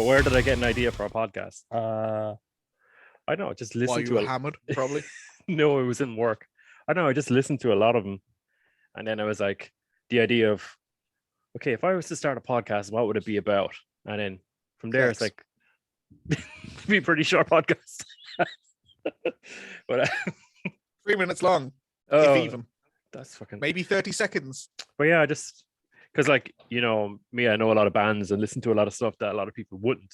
where did I get an idea for a podcast? I don't know, just While listen you to were it. hammered, probably. No, it was in work. I don't know, I just listened to a lot of them. And then I was like, the idea of, okay, if I was to start a podcast, what would it be about? And then from there, it's Sex. like, be a pretty short podcast. But 3 minutes long, oh, if even. that's fucking. Maybe 30 seconds. But yeah, just because, like, you know, me, I know a lot of bands and listen to a lot of stuff that a lot of people wouldn't.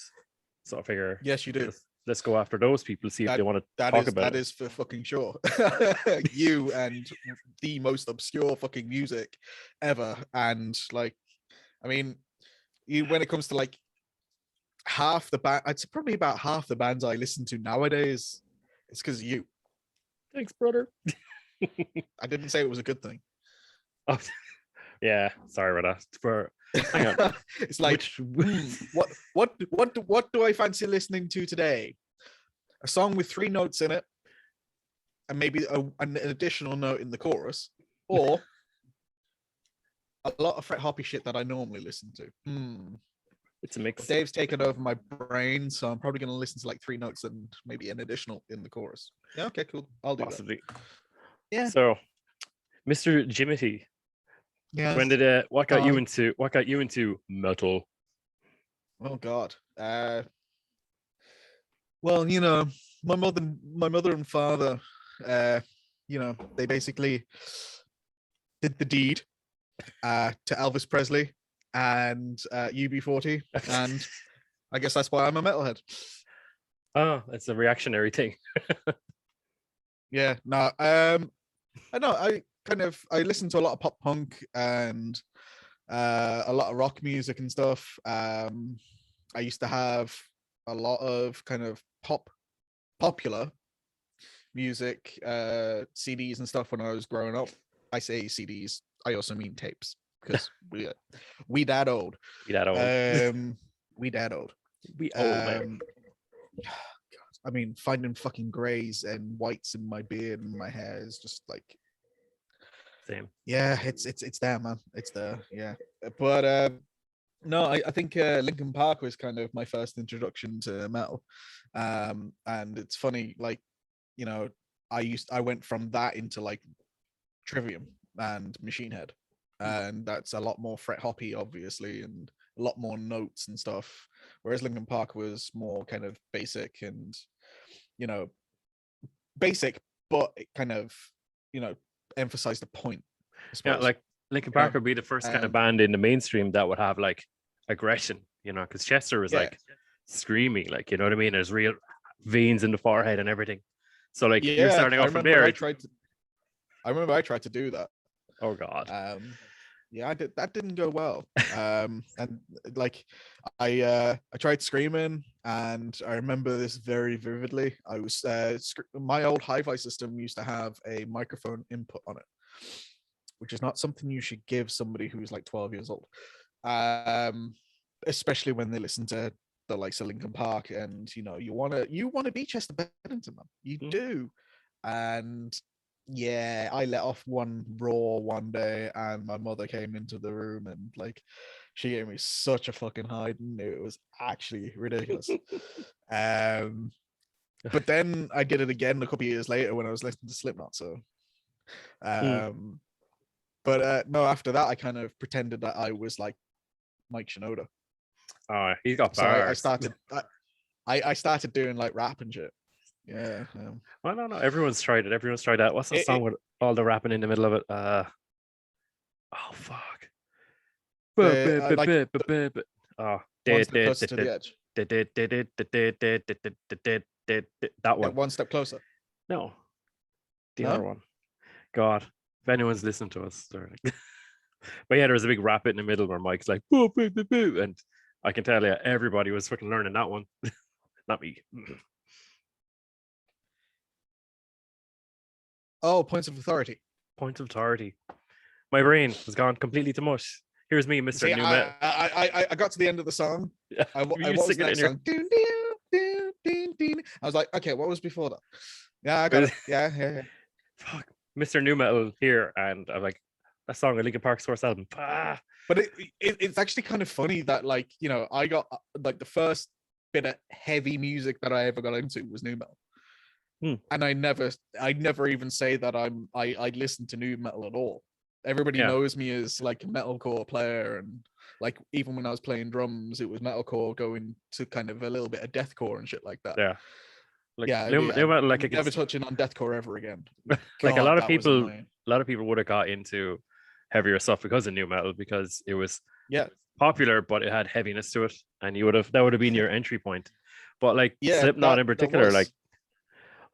So I figure, Yes, you do. let's go after those people, see if they want to talk about That it. is for fucking sure. You and the most obscure fucking music ever. And like, I mean, when it comes to like half the band, I'd say probably about half the bands I listen to nowadays, it's because of you. Thanks, brother. I didn't say it was a good thing. Oh, yeah, sorry about that. Hang on. It's like, what do I fancy listening to today? A song with 3 notes in it, and maybe an additional note in the chorus, or a lot of Fret Hoppy shit that I normally listen to. It's a mix. Dave's taken over my brain, so I'm probably going to listen to like 3 notes and maybe an additional in the chorus. Yeah, okay, cool. I'll do Possibly. that. Yeah. So, Mr. Jimmy, Yeah. when did what got you into metal? Oh God. Well, you know, my mother and father, you know, they basically did the deed to Elvis Presley and UB40, and I guess that's why I'm a metalhead. Oh, it's a reactionary thing. Yeah, no, I know. I listen to a lot of pop punk and a lot of rock music and stuff. I used to have a lot of kind of popular music CDs and stuff when I was growing up. I say CDs, I also mean tapes, because we that old. We that old. We that old. We old, man. I mean, finding fucking grays and whites in my beard and my hair is just like, same. Yeah, it's there, man. It's there. Yeah, but no, I think Linkin Park was kind of my first introduction to metal, and it's funny, like, you know, I went from that into like Trivium and Machine Head, and that's a lot more Fret Hoppy, obviously, and a lot more notes and stuff, whereas Linkin Park was more kind of basic and, you know, basic, but it kind of, you know, emphasized the point. Yeah, like Linkin Park would be the first kind of band in the mainstream that would have like aggression, you know, because Chester was like screaming, like, you know what I mean? There's real veins in the forehead and everything. So like you're starting off from there. I remember I tried to do that. Oh God. Yeah, I did. That didn't go well. And like I tried screaming, and I remember this very vividly. I was my old hi-fi system used to have a microphone input on it, which is not something you should give somebody who's like 12 years old, especially when they listen to the likes of Linkin Park, and you know, you want to be Chester Bennington, man. You do. And yeah, I let off one roar one day, and my mother came into the room, and like, she gave me such a fucking hiding. It was actually ridiculous. But then I did it again a couple of years later when I was listening to Slipknot. So, but no, after that, I kind of pretended that I was like Mike Shinoda. Oh, he's got bars. So I started doing like rap and shit. Yeah. I don't know. Everyone's tried it. Everyone's tried that. What's that song with all the rapping in the middle of it? Oh fuck. That one. One Step Closer. No. The other one. God. If anyone's listening to us, they're like... But yeah, there was a big rap in the middle where Mike's like, boo, boo, boo, boo. And I can tell you, everybody was fucking learning that one. Not me. Oh, Points of Authority. Points of Authority. My brain has gone completely to mush. Here's me, Mr. New Metal. I got to the end of the song. I was that song. Ding, ding, ding, ding, ding. I was like, okay, what was before that? Yeah, I got it. Yeah. Fuck, Mr. New Metal here, and I'm like, that song, a Linkin Park source album. But it's actually kind of funny that, like, you know, I got like the first bit of heavy music that I ever got into was new metal. Hmm. And I never even say that I listen to new metal at all. Everybody Yeah. knows me as like a metalcore player, and like even when I was playing drums, it was metalcore going to kind of a little bit of deathcore and shit like that. Yeah. Like Yeah, new metal, like never touching on deathcore ever again. like God, that was a annoying. lot of people would have got into heavier stuff because of new metal, because it was Yeah, popular, but it had heaviness to it, and that would have been your entry point. But like yeah, Slipknot in that particular, was, like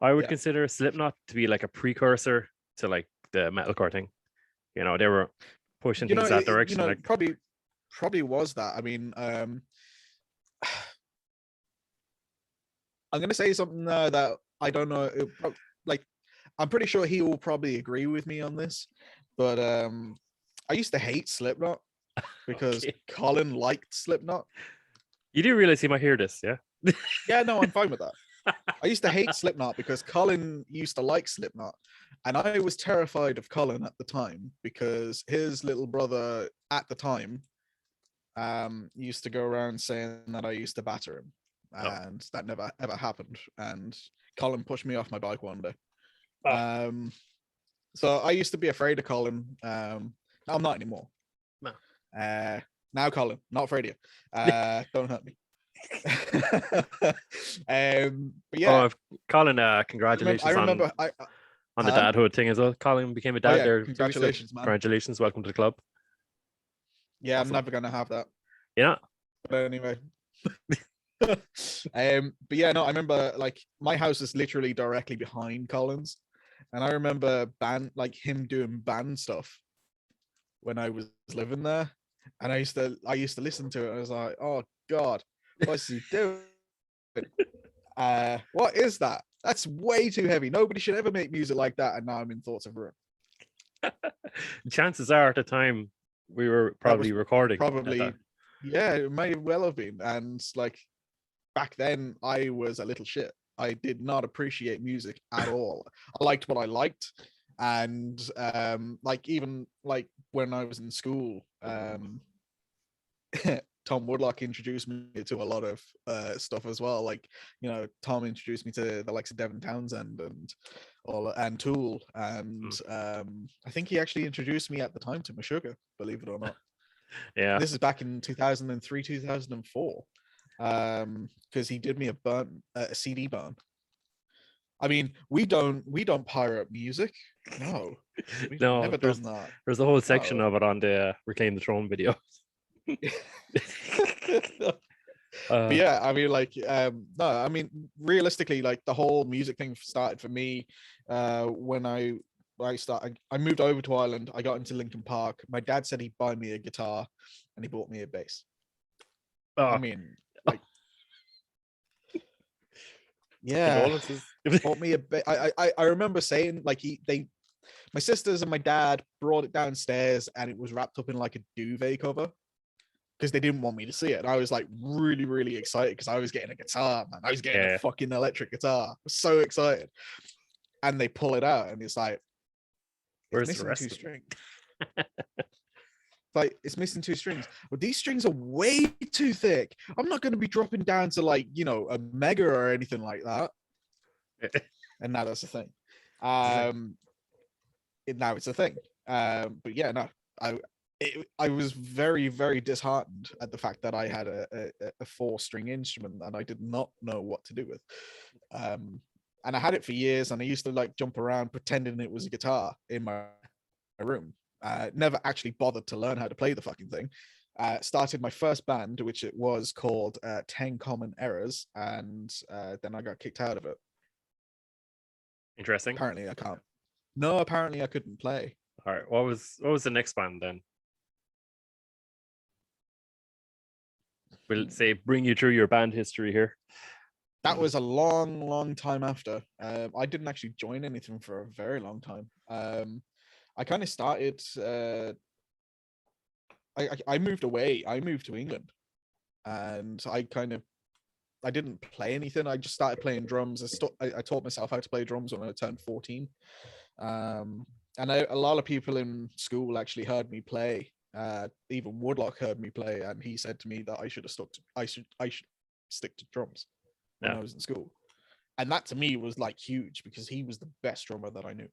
I would yeah. consider Slipknot to be like a precursor to like the metalcore thing. You know, they were pushing You know, things that direction. Like, probably was that. I mean, I'm gonna say something that I don't know. Like, I'm pretty sure he will probably agree with me on this, but I used to hate Slipknot because okay. Colin liked Slipknot. You do realize he might hear this, yeah? Yeah, no, I'm fine with that. I used to hate Slipknot because Colin used to like Slipknot, and I was terrified of Colin at the time because his little brother at the time used to go around saying that I used to batter him, Oh. and that never ever happened. And Colin pushed me off my bike one day. Oh. So I used to be afraid of Colin. I'm not anymore. No. Now Colin, not afraid of you. Don't hurt me. But yeah, Colin, congratulations I remember. on the dadhood thing as well. Colin became a dad yeah, there. congratulations, man. Congratulations, welcome to the club. Yeah, Awesome. I'm never gonna have that. Yeah. But anyway. But yeah, no, I remember like my house is literally directly behind Colin's, and I remember him doing band stuff when I was living there, and I used to listen to it. And I was like, oh god, what's he doing? What is that? That's way too heavy. Nobody should ever make music like that. And now I'm in thoughts of ruin. Chances are at the time we were probably recording. Probably, yeah, it might well have been. And like back then, I was a little shit. I did not appreciate music at all. I liked what I liked, and like even like when I was in school, Tom Woodlock introduced me to a lot of stuff as well. Like, you know, Tom introduced me to the likes of Devin Townsend and Tool, and I think he actually introduced me at the time to Meshuggah, believe it or not. Yeah, this is back in 2003, 2004, because he did me a CD burn. I mean, we don't pirate music. No, we've never done that. There's a whole section of it on the Reclaim the Throne video. But yeah, I mean, like, no, I mean, realistically, like the whole music thing started for me when I moved over to Ireland. I got into Linkin Park. My dad said he'd buy me a guitar, and he bought me a bass. I mean, like, yeah, bought me a bass. I remember saying like my sisters and my dad brought it downstairs, and it was wrapped up in like a duvet cover, because they didn't want me to see it. And I was like really, really excited because I was getting a guitar, man. I was getting a fucking electric guitar. I was so excited. And they pull it out, and it's like, where's missing the rest 2 of strings. Like, it's missing 2 strings. Well, these strings are way too thick. I'm not going to be dropping down to like, you know, a mega or anything like that. And now that's the thing. Now it's a thing. But yeah, no, I was very, very disheartened at the fact that I had a 4-string instrument that I did not know what to do with. And I had it for years, and I used to like jump around pretending it was a guitar in my room. Never actually bothered to learn how to play the fucking thing. Started my first band, which it was called 10 Common Errors, and then I got kicked out of it. Interesting. Apparently I can't. No, apparently I couldn't play. All right. What was the next band then? We'll say bring you through your band history here. That was a long, long time after. I didn't actually join anything for a very long time. I kind of started. I moved away. I moved to England, and I didn't play anything. I just started playing drums. I taught myself how to play drums when I turned 14. And a lot of people in school actually heard me play. Even Woodlock heard me play, and he said to me that I should stick to drums when Yeah. I was in school. And that to me was like huge because he was the best drummer that I knew.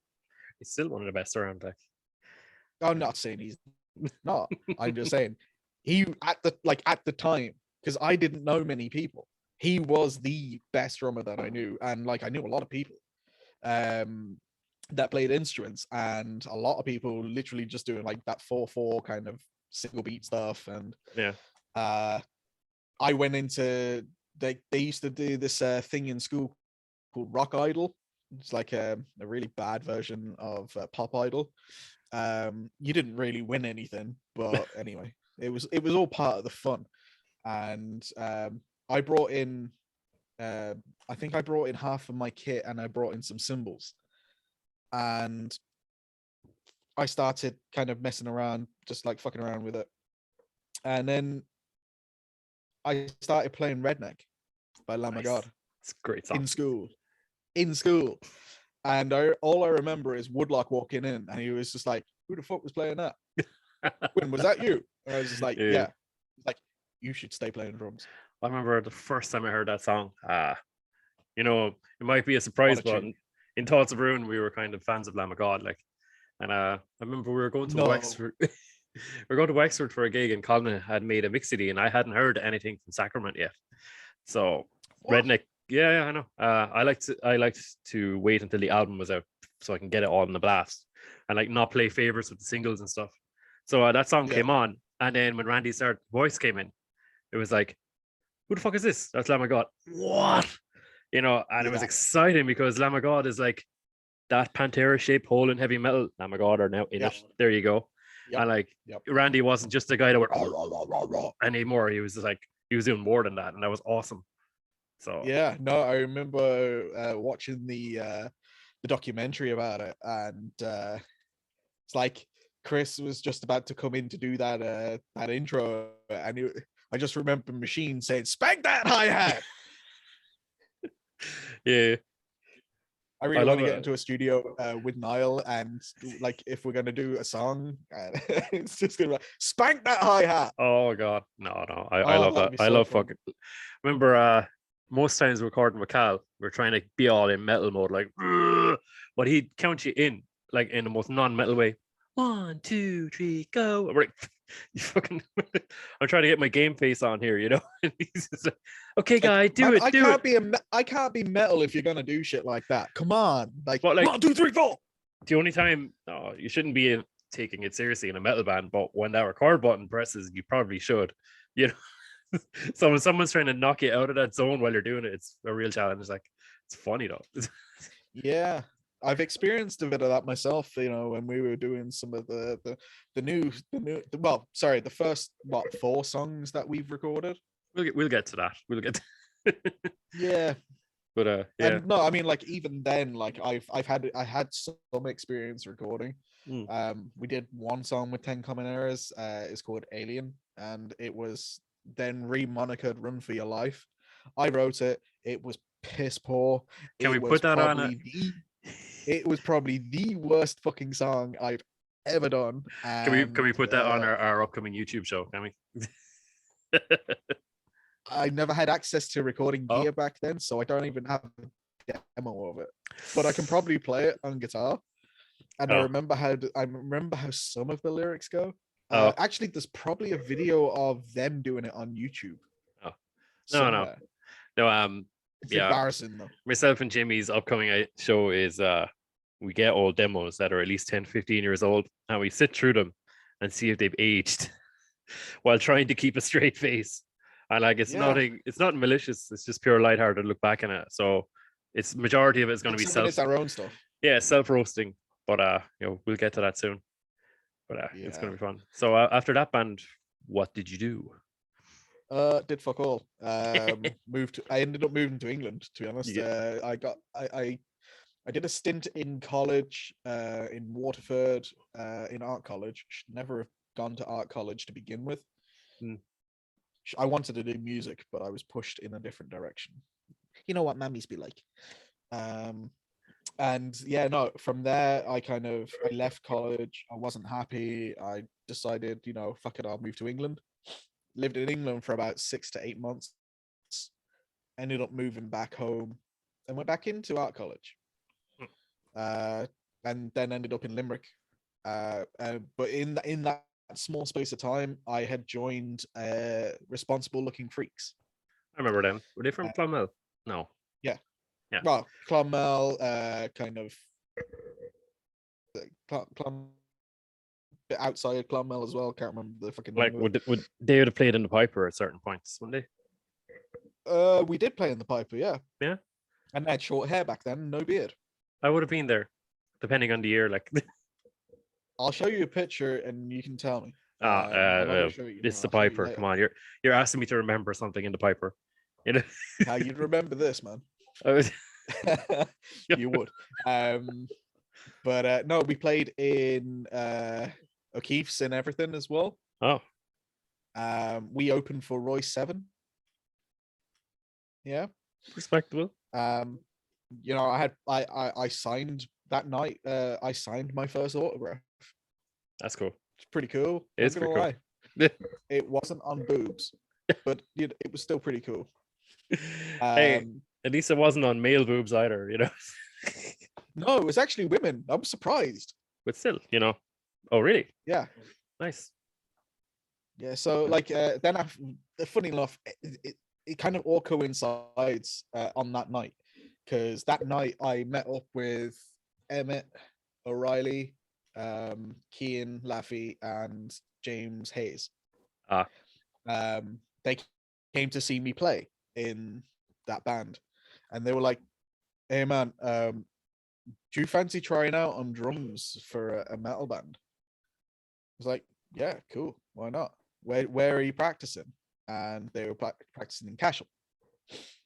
He's still one of the best around. Like, I'm not saying he's not. I'm just saying he at the time, because I didn't know many people. He was the best drummer that I knew, and like I knew a lot of people that played instruments, and a lot of people literally just doing like that 4/4 kind of single beat stuff. And yeah, I went into they used to do this thing in school called Rock Idol. It's like a really bad version of Pop Idol. You didn't really win anything, but anyway, it was all part of the fun. And I brought in I think I brought in half of my kit, and I brought in some cymbals, and I started kind of messing around, just like fucking around with it. And then I started playing Redneck by Lamb of nice. God It's a great song. in school. And all I remember is Woodlock walking in, and he was just like, "Who the fuck was playing that? When was that you?" And I was just like, "Yeah." He's like, "You should stay playing drums." I remember the first time I heard that song. You know, it might be a surprise, but in Thoughts of Ruin, we were kind of fans of Lamb of God. Like, and I remember we were going to Wexford. we were going to Wexford for a gig, and Colin had made a mix CD, and I hadn't heard anything from Sacrament yet. So Redneck, yeah, I know. I liked to wait until the album was out so I can get it all in the blast, and like not play favorites with the singles and stuff. So that song came on, and then when Randy's voice came in, it was like, who the fuck is this? That's Lamb of God. What? You know, and it was exciting because Lamb of God is like that Pantera-shaped hole in heavy metal. Lamb of God are now in it. There you go. And like Randy wasn't just a guy that went anymore. He was just like, he was doing more than that, and that was awesome. So yeah, no, I remember watching the documentary about it, and it's like Chris was just about to come in to do that intro, and I just remember Machine saying, "Spank that hi-hat." Yeah, I really want to get into a studio with Niall, and like if we're gonna do a song, it's just gonna be like, "Spank that hi-hat." Oh god, no, I love that. I love fucking. Remember, most times recording with Cal, we're trying to be all in metal mode, like, but he'd count you in like in the most non-metal way. 1, 2, 3, go. I'm like, you fucking. I'm trying to get my game face on here, you know. And he's just like, okay, guy, do it. I can't be metal if you're gonna do shit like that. Come on, like, but like 1, 2, 3, 4. The only time, no, you shouldn't be taking it seriously in a metal band, but when that record button presses, you probably should. You know, so when someone's trying to knock you out of that zone while you're doing it, it's a real challenge. Like, it's funny though. Yeah, I've experienced a bit of that myself. You know, when we were doing some of the first 4 songs that we've recorded. We'll get to that. We'll get. Yeah. But yeah. And no, I mean, like even then, like I had some experience recording. We did one song with 10 Common Errors. It's called Alien, and it was then remonikered Run for Your Life. I wrote it. It was piss poor. Can we put that on it? It was probably the worst fucking song I've ever done. And, can we put that on our upcoming YouTube show? Can we? I never had access to recording gear back then, so I don't even have a demo of it. But I can probably play it on guitar. And I remember how some of the lyrics go. Actually, there's probably a video of them doing it on YouTube. No. It's embarrassing though. Myself and Jimmy's upcoming show is we get old demos that are at least 10, 15 years old, and we sit through them and see if they've aged while trying to keep a straight face. And like it's nothing malicious, it's just pure lighthearted look back on it. So it's majority of it is going to be it's our own stuff. Yeah, self-roasting. But we'll get to that soon. But it's going to be fun. So after that band, what did you do? Did fuck all. I ended up moving to England, to be honest. I did a stint in college in Waterford in art college. Should never have gone to art college to begin with. I wanted to do music, but I was pushed in a different direction. You know what mammies be like. And yeah, no, from there I left college. I wasn't happy. I decided, fuck it, I'll move to England. Lived in England for about 6 to 8 months. ended up moving back home and went back into art college. And then ended up in Limerick. But in that small space of time, I had joined Responsible Looking Freaks. I remember them. Were they from Clonmel? No. Yeah. Yeah. Well, Clonmel, kind of outside Clonmel as well. Can't remember the fucking Like, name of would they would have played in the Piper at certain points, wouldn't they? we did play in the Piper, yeah. Yeah. And I had short hair back then, no beard. I would have been there, depending on the year. Like, I'll show you a picture and you can tell me. it's the Piper. Come on, you're asking me to remember something in the Piper. You know, How you'd remember this, man. I was... You would. But no, we played in O'Keefe's and everything as well. Oh. We opened for Royce 7. Yeah. Respectable. You know, I signed that night. I signed my first autograph. That's cool. It's pretty cool. It's pretty cool. It wasn't on boobs, but it was still pretty cool. Hey, at least it wasn't on male boobs either, you know. No, it was actually women. I'm surprised. But still, you know. Oh, really? Yeah. Nice. Yeah. So, like, then funny enough, it kind of all coincides on that night, because that night I met up with Emmett, O'Reilly, Kean Laffey, and James Hayes. They came to see me play in that band, and they were like, "Hey man, do you fancy trying out on drums for a metal band?" I was like, "Yeah, cool, why not? Where are you practicing?" And they were practicing in Cashel.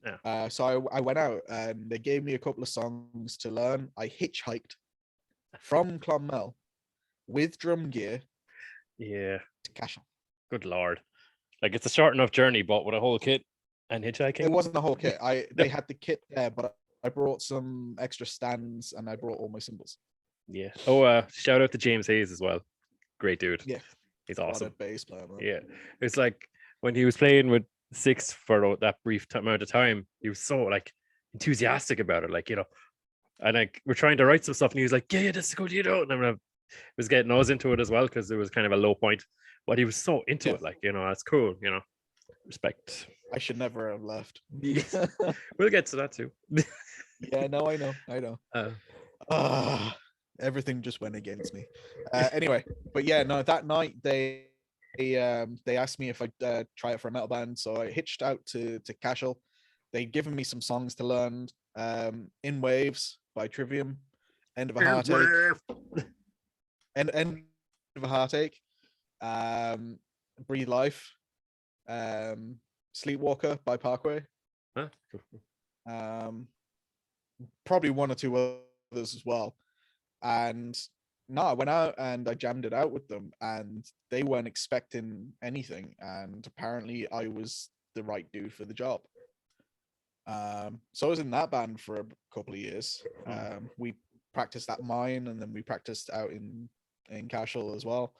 Yeah. So I went out and they gave me a couple of songs to learn. I hitchhiked from Clonmel with drum gear. Yeah. To Cashel. Good lord. Like, it's a short enough journey, but with a whole kit and hitchhiking. It wasn't a whole kit. They had the kit there, but I brought some extra stands and I brought all my cymbals. Yeah. Oh, shout out to James Hayes as well. Great dude. Yeah. He's awesome. What a bass player, man. Yeah. It's like when he was playing with Six for that brief amount of time, he was so like enthusiastic about it, like, you know, and like we're trying to write some stuff and he was like, yeah, this is good, you know, and I was getting us into it as well because it was kind of a low point, but he was so into it, like, you know, that's cool, you know, respect. I should never have left. We'll get to that too. Yeah, no, I know. Everything just went against me. Anyway, but yeah, no, that night they asked me if I'd try it for a metal band, so I hitched out to Cashel. They'd given me some songs to learn. In Waves by Trivium, End of a Heartache, End of a Heartache, Breathe Life, Sleepwalker by Parkway. Probably one or two others as well. And no, I went out and I jammed it out with them, and they weren't expecting anything. And apparently, I was the right dude for the job. So I was in that band for a couple of years. We practiced at mine, and then we practiced out in Cashel as well.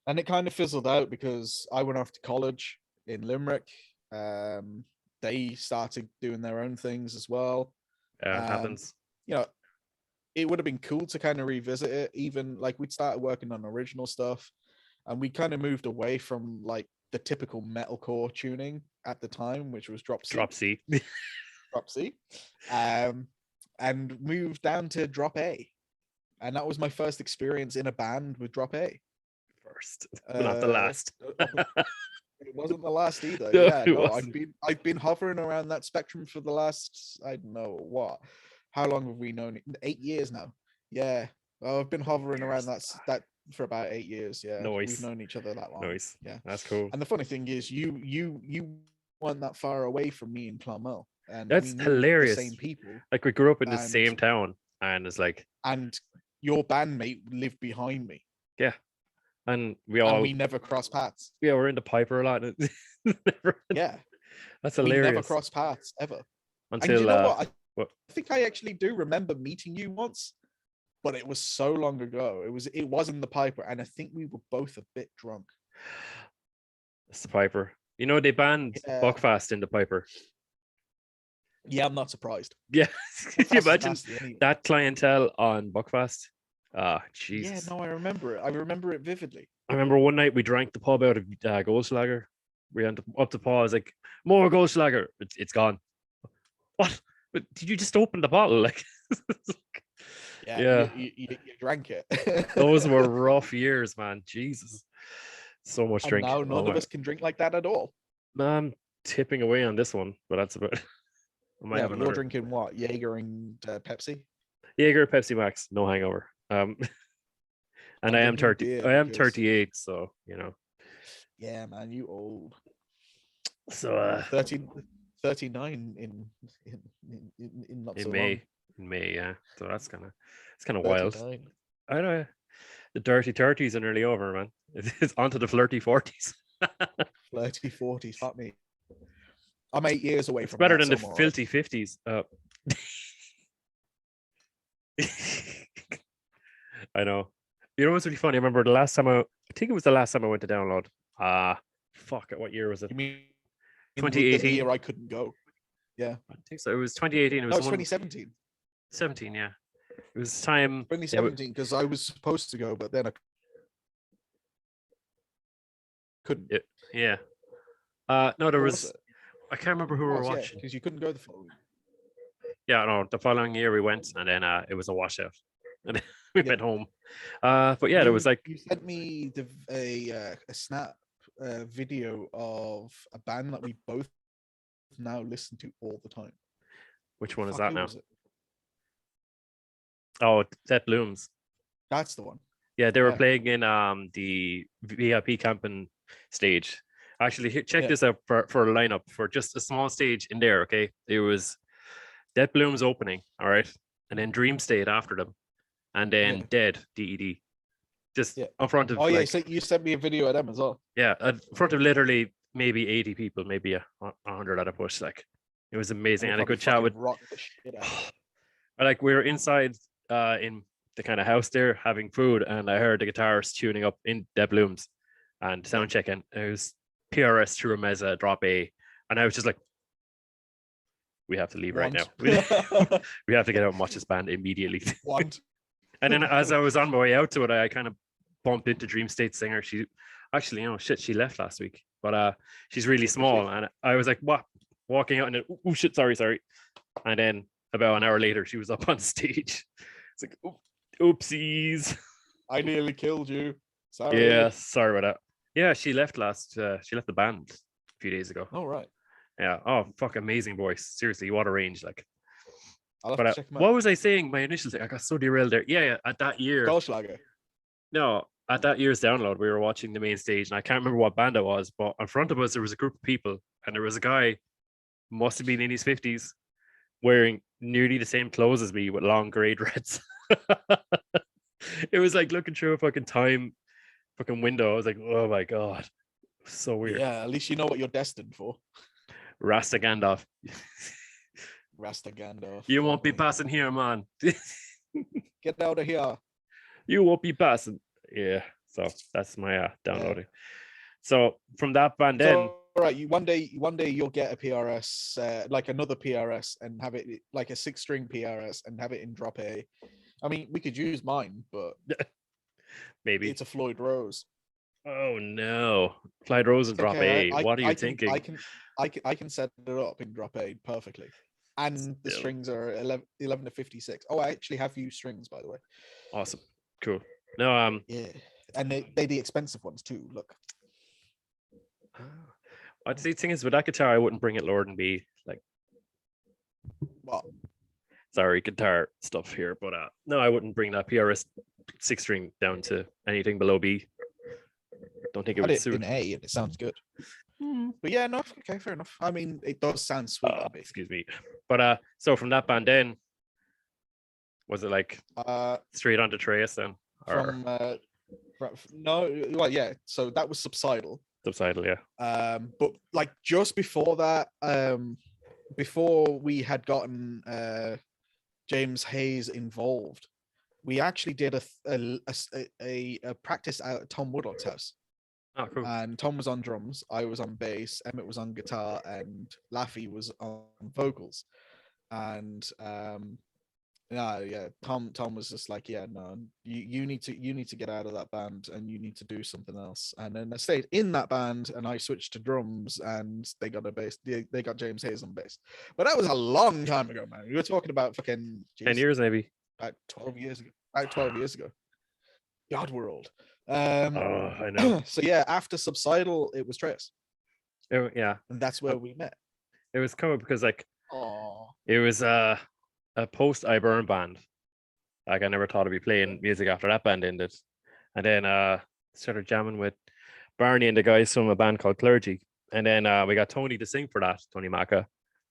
And it kind of fizzled out because I went off to college in Limerick. They started doing their own things as well. It happens. You know, it would have been cool to kind of revisit it. Even like we'd started working on original stuff, and we kind of moved away from like the typical metalcore tuning at the time, which was drop C. Drop C. And moved down to drop A. And that was my first experience in a band with drop A. First, but not the last. It wasn't the last either. No, Yeah, no, wasn't. I've been hovering around that spectrum for the last, I don't know what. How long have we known it? 8 years now. Yeah. Well, I've been hovering around that for about 8 years. Yeah. Nice. We've known each other that long. Nice. Yeah. That's cool. And the funny thing is you weren't that far away from me in Clonmel. And that's hilarious. The same people. Like we grew up in the same town, and it's like, and your bandmate lived behind me. Yeah. And we never crossed paths. Yeah, we're in the Piper a lot. Yeah. That's hilarious. We never crossed paths ever. Until and you know what? I think I actually do remember meeting you once, but it was so long ago. It was in the Piper, and I think we were both a bit drunk. It's the Piper. You know, they banned Buckfast in the Piper. Yeah, I'm not surprised. Yeah, can you Buckfast is imagine nasty anyway. that clientele on Buckfast? Ah, Yeah, Jesus. no, I remember it. I remember it vividly. I remember one night we drank the pub out of Goldschlager. We went up to Paul. I was like, more Goldschlager. It's gone. What? But did you just open the bottle? Like, Yeah, yeah, you drank it. those were rough years, man. Jesus, so much And drink. now Oh none of my, us can drink like that at all. I'm tipping away on this one, but that's about. I might Yeah, have but you're another drinking what? Jaeger and Pepsi? Jaeger, Pepsi Max, no hangover. And I'm I am drinking 30. beer I am because 38, so yeah, man, you old. So 30, 39 in not in so long. May, yeah. So that's it's kind of wild. 39. I know the dirty 30s are nearly over, man. It's onto the flirty 40s. Flirty 40s. Fuck me. I'm 8 years away It's from better that. than the So I'm all right. filthy 50s. I know. You know what's really funny? I remember the last time I think it was the last time I went to download. Fuck it. What year was it? You mean the 2018. year I couldn't go? Yeah. I think so. It was 2018. It was No, it's the one 2017. 17. Yeah. It was time. Yeah, 2017, because I was supposed to go, but then I couldn't. yeah. No, there What was. it? I can't remember who we were watching. Because you couldn't go the following. Yeah, no. The following year we went, and then it was a washout, and then we went home. But yeah, there was like you sent me a snap video of a band that we both now listen to all the time. Which one is Fuck, that who now? was it? Oh, Dead Blooms. That's the one. Yeah, they were Yeah. playing in the VIP camping stage. Actually, check Yeah. this out for a lineup for just a small stage in there. Okay, it was Dead Blooms opening, all right, and then Dream stayed after them, and then Yeah. Dead DED, just Yeah. in front of. Oh yeah, like, so you sent me a video of them as well. yeah, in front of literally maybe 80 people, maybe 100 at a push. Like, it was amazing, and a good chat with. Rock the shit out. Like, we were inside in the kind of house there having food, and I heard the guitarist tuning up in Dead Blooms and sound checking. It was PRS through a Meza drop A, and I was just like, we have to leave right now. We have to get out and watch this band immediately. And then as I was on my way out to it, I kind of bumped into Dream State singer. She actually, she left last week, but she's really small, and I was like, what? Walking out, and then, oh shit, sorry. And then about an hour later, she was up on stage. It's like, oopsies. I nearly killed you. Sorry. Yeah, sorry about that. Yeah, she left she left the band a few days ago. Oh, right. Yeah. Oh, fuck, amazing voice. Seriously, what a range. Like, I'll have to check them out. what was I saying? My initial thing, I got so derailed there. Yeah, at that year. Goldschlager. No, at that year's download, we were watching the main stage, and I can't remember what band it was, but in front of us, there was a group of people, and there was a guy, must have been in his 50s, wearing nearly the same clothes as me with long grey dreads. It was like looking through a fucking window. I was like, oh my God. So weird. Yeah, at least you know what you're destined for. Rasta Gandalf. Rasta Gandalf. You won't be passing here, man. Get out of here. You won't be passing. Yeah. So that's my downloading. So from that band then. All right, one day you'll get a PRS, like another PRS, and have it like a 6-string PRS and have it in drop A. I mean, we could use mine, but maybe it's a Floyd Rose. Oh no, Floyd Rose and drop A. What are you thinking? I can set it up in drop A perfectly, and the strings are 11 to 56. Oh, I actually have used strings, by the way. Awesome, cool. No, yeah, and they're the expensive ones too. Look, I'd say the thing is with that guitar, I wouldn't bring it lower than B. Like, what? Sorry, guitar stuff here, but no, I wouldn't bring that PRS 6-string down to anything below B. Don't think it would suit. In A, and it sounds good. But yeah, no, okay, fair enough. I mean, it does sound sweet. Excuse me, but so from that band then, was it like straight onto Trayus then? No, well, yeah. So that was Subsidal. Subsidal, yeah. But like just before that, before we had gotten James Hayes involved, we actually did a practice out at Tom Woodlock's house. Oh, cool. And Tom was on drums, I was on bass, Emmett was on guitar, and Laffy was on vocals. and Tom was just like, yeah, no, you need to get out of that band and you need to do something else. And then I stayed in that band and I switched to drums, and they got a bass. They got James Hayes on bass, but that was a long time ago, man. We were talking about fucking 10 years maybe. about 12 years ago. About 12 years ago. God, we're old. Oh, I know. So yeah, after Subsidal, it was Trayus, Yeah, and that's where we met. it was coming because like Oh, it was a post I Burn band. Like I never thought I'd be playing music after that band ended, and then started jamming with Barney and the guys from a band called Clergy, and then we got Tony to sing for that, Tony Maka,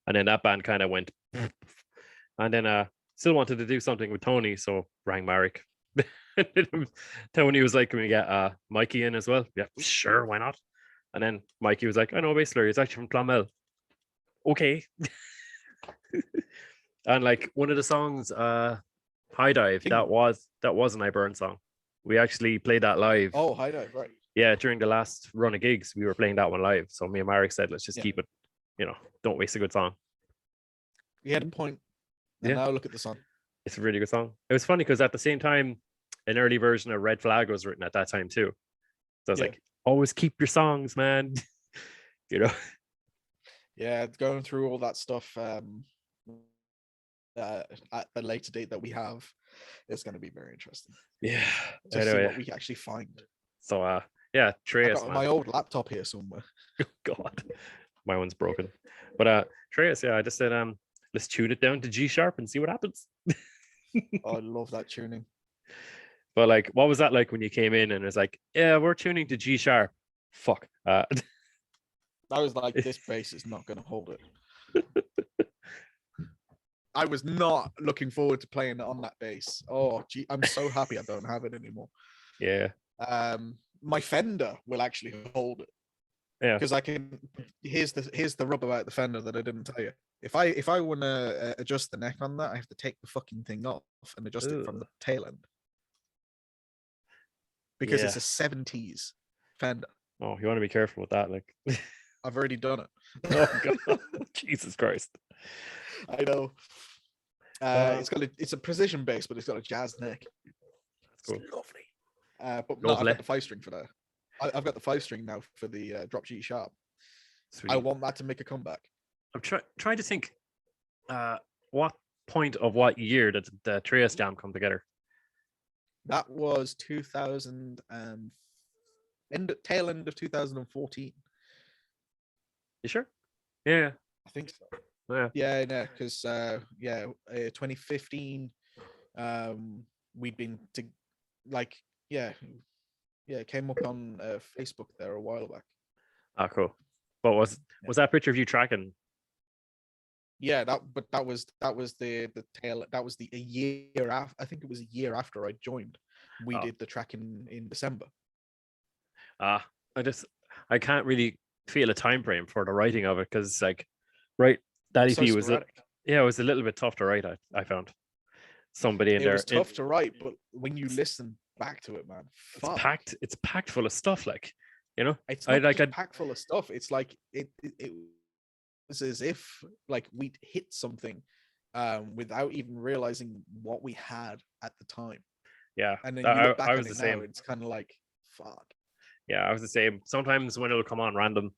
and then that band kind of went, and then still wanted to do something with Tony, so rang Marek. Tony was like, "Can we get Mikey in as well?" Yeah, sure, why not? And then Mikey was like, "I know a bass player. He's actually from Clonmel." Okay. And like one of the songs, High Dive, that was an I Burn song. We actually played that live. Oh, High Dive, right. Yeah, during the last run of gigs, we were playing that one live. So me and Marek said, let's just keep it, don't waste a good song. We had a point. And now look at the song. It's a really good song. It was funny because at the same time, an early version of Red Flag was written at that time too. So I was like, always keep your songs, man. Yeah, going through all that stuff at the later date that we have is going to be very interesting. Yeah, to see what we actually find. So yeah, Trayus, I got my old laptop here somewhere. Oh God, my one's broken. But Trayus, yeah, I just said let's tune it down to G sharp and see what happens. Oh, I love that tuning. But like, what was that like when you came in and it was like, yeah, we're tuning to G sharp? Fuck. I was like, this bass is not going to hold it. I was not looking forward to playing on that bass. Oh, gee, I'm so happy I don't have it anymore. Yeah. My Fender will actually hold it. Yeah. Because I can. Here's the rub about the Fender that I didn't tell you. If I want to adjust the neck on that, I have to take the fucking thing off and adjust it from the tail end. Because it's a 70s Fender. Oh, you want to be careful with that, like. I've already done it. Oh God, Jesus Christ! I know. It's a precision bass, but it's got a jazz neck. That's cool. It's lovely. But no, I've got the 5-string for that. I've got the 5-string now for the drop G sharp. Sweet. I want that to make a comeback. I'm trying to think. What point of what year did the Trayus Jam come together? That was 2000 tail end of 2014. You sure? Yeah, I think so. Yeah, no, because 2015, we'd been to it came up on Facebook there a while back. Ah, cool. But was that picture of you tracking? Yeah, that was the tail. That was a year after. I think it was a year after I joined. We did the tracking in December. I can't really feel a time frame for the writing of it because like that EP was it was a little bit tough to write. I found somebody in there. It was tough to write, but when you listen back to it, man, it's packed full of stuff. Like it's not packed full of stuff. It's like it was as if like we'd hit something without even realizing what we had at the time. Yeah, and then you look back on it now, it's kind of like fuck. Yeah, I was the same. Sometimes when it'll come on random,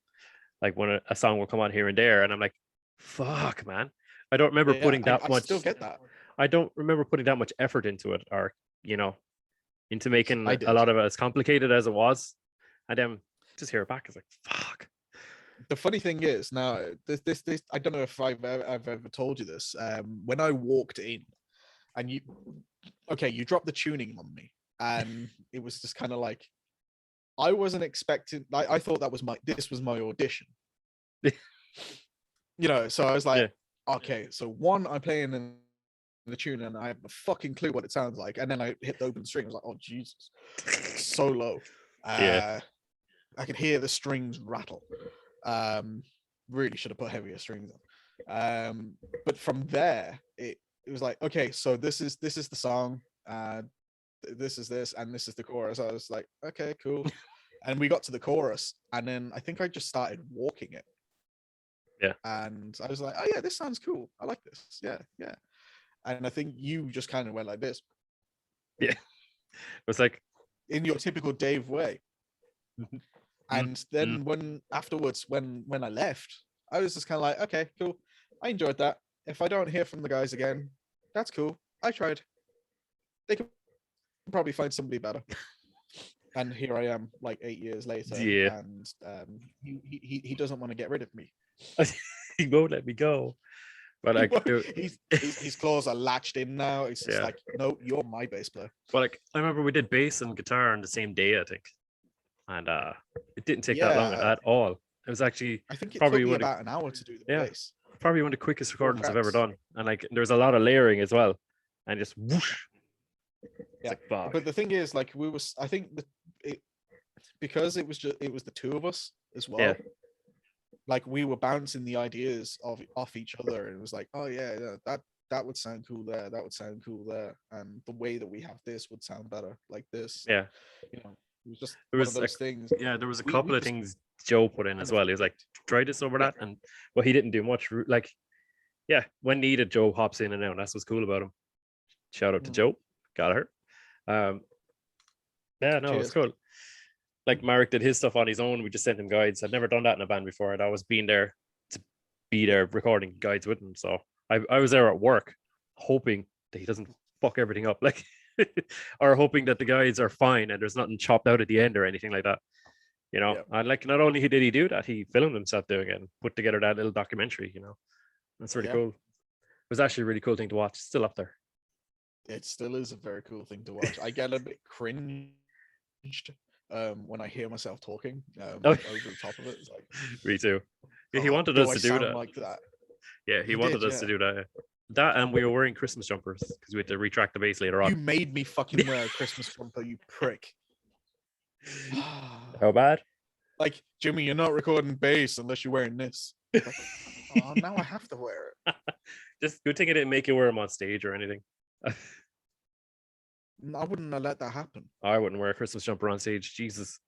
like when a song will come on here and there, and I'm like, fuck, man. I don't remember putting that much. I still get that. I don't remember putting that much effort into it, or into making a lot of it as complicated as it was. And then just hear it back, it's like, fuck. The funny thing is now, this I don't know if I've ever told you this. When I walked in, and you dropped the tuning on me, and it was just kind of like, I wasn't expecting. I thought this was my audition. So I was like, okay, so one, I'm playing in the tune and I have a fucking clue what it sounds like, and then I hit the open string. I was like, oh Jesus, it's so low. I could hear the strings rattle. Really should have put heavier strings on. But from there, it was like, okay, so this is the song. This is this, and this is the chorus. I was like, okay, cool. And we got to the chorus, and then I think I just started walking it. Yeah. And I was like, oh yeah, this sounds cool. I like this. Yeah, yeah. And I think you just kind of went like this. Yeah. It was like in your typical Dave way. And then when I left, I was just kind of like, okay, cool. I enjoyed that. If I don't hear from the guys again, that's cool. I tried. They could probably find somebody better. And here I am, like 8 years later, Yeah. and he doesn't want to get rid of me. He won't let me go. But like, his claws are latched in now. It's just like, no, you're my bass player. Well, like I remember we did bass and guitar on the same day, I think, and it didn't take that long at all. It was actually, I think it probably took me about an hour to do the bass. Probably one of the quickest recordings I've ever done, and like there was a lot of layering as well, and just whoosh. Yeah, like, fuck. But the thing is, like, I think because it was the two of us as well. Yeah. Like we were bouncing the ideas off each other, and it was like, oh yeah, that would sound cool there, that would sound cool there, and the way that we have this would sound better like this. Yeah, you know, it was just one of those things. Yeah, there was a couple of things Joe put in as well. He was like, try this over that, and well, he didn't do much. Like, yeah, when needed, Joe hops in and out. That's what's cool about him. Shout out to Joe, got her. Yeah, no, it's cool. Like Marek did his stuff on his own. We just sent him guides. I'd never done that in a band before. I'd always been there to be there recording guides with him. So I was there at work, hoping that he doesn't fuck everything up, like, or hoping that the guides are fine and there's nothing chopped out at the end or anything like that. You know, and like not only did he do that, he filmed himself doing it and put together that little documentary. You know, that's really cool. It was actually a really cool thing to watch. Still up there. It still is a very cool thing to watch. I get a bit cringed when I hear myself talking over the top of it. It's like, me too. Yeah, he wanted us to do that. Like that. Yeah, he wanted us to do that. That, and we were wearing Christmas jumpers because we had to retract the bass later on. You made me fucking wear a Christmas jumper, you prick. How bad? Like, Jimmy, you're not recording bass unless you're wearing this. Like, oh, now I have to wear it. Just good thing I didn't make you wear them on stage or anything. I wouldn't have let that happen. I wouldn't wear a Christmas jumper on stage. Jesus,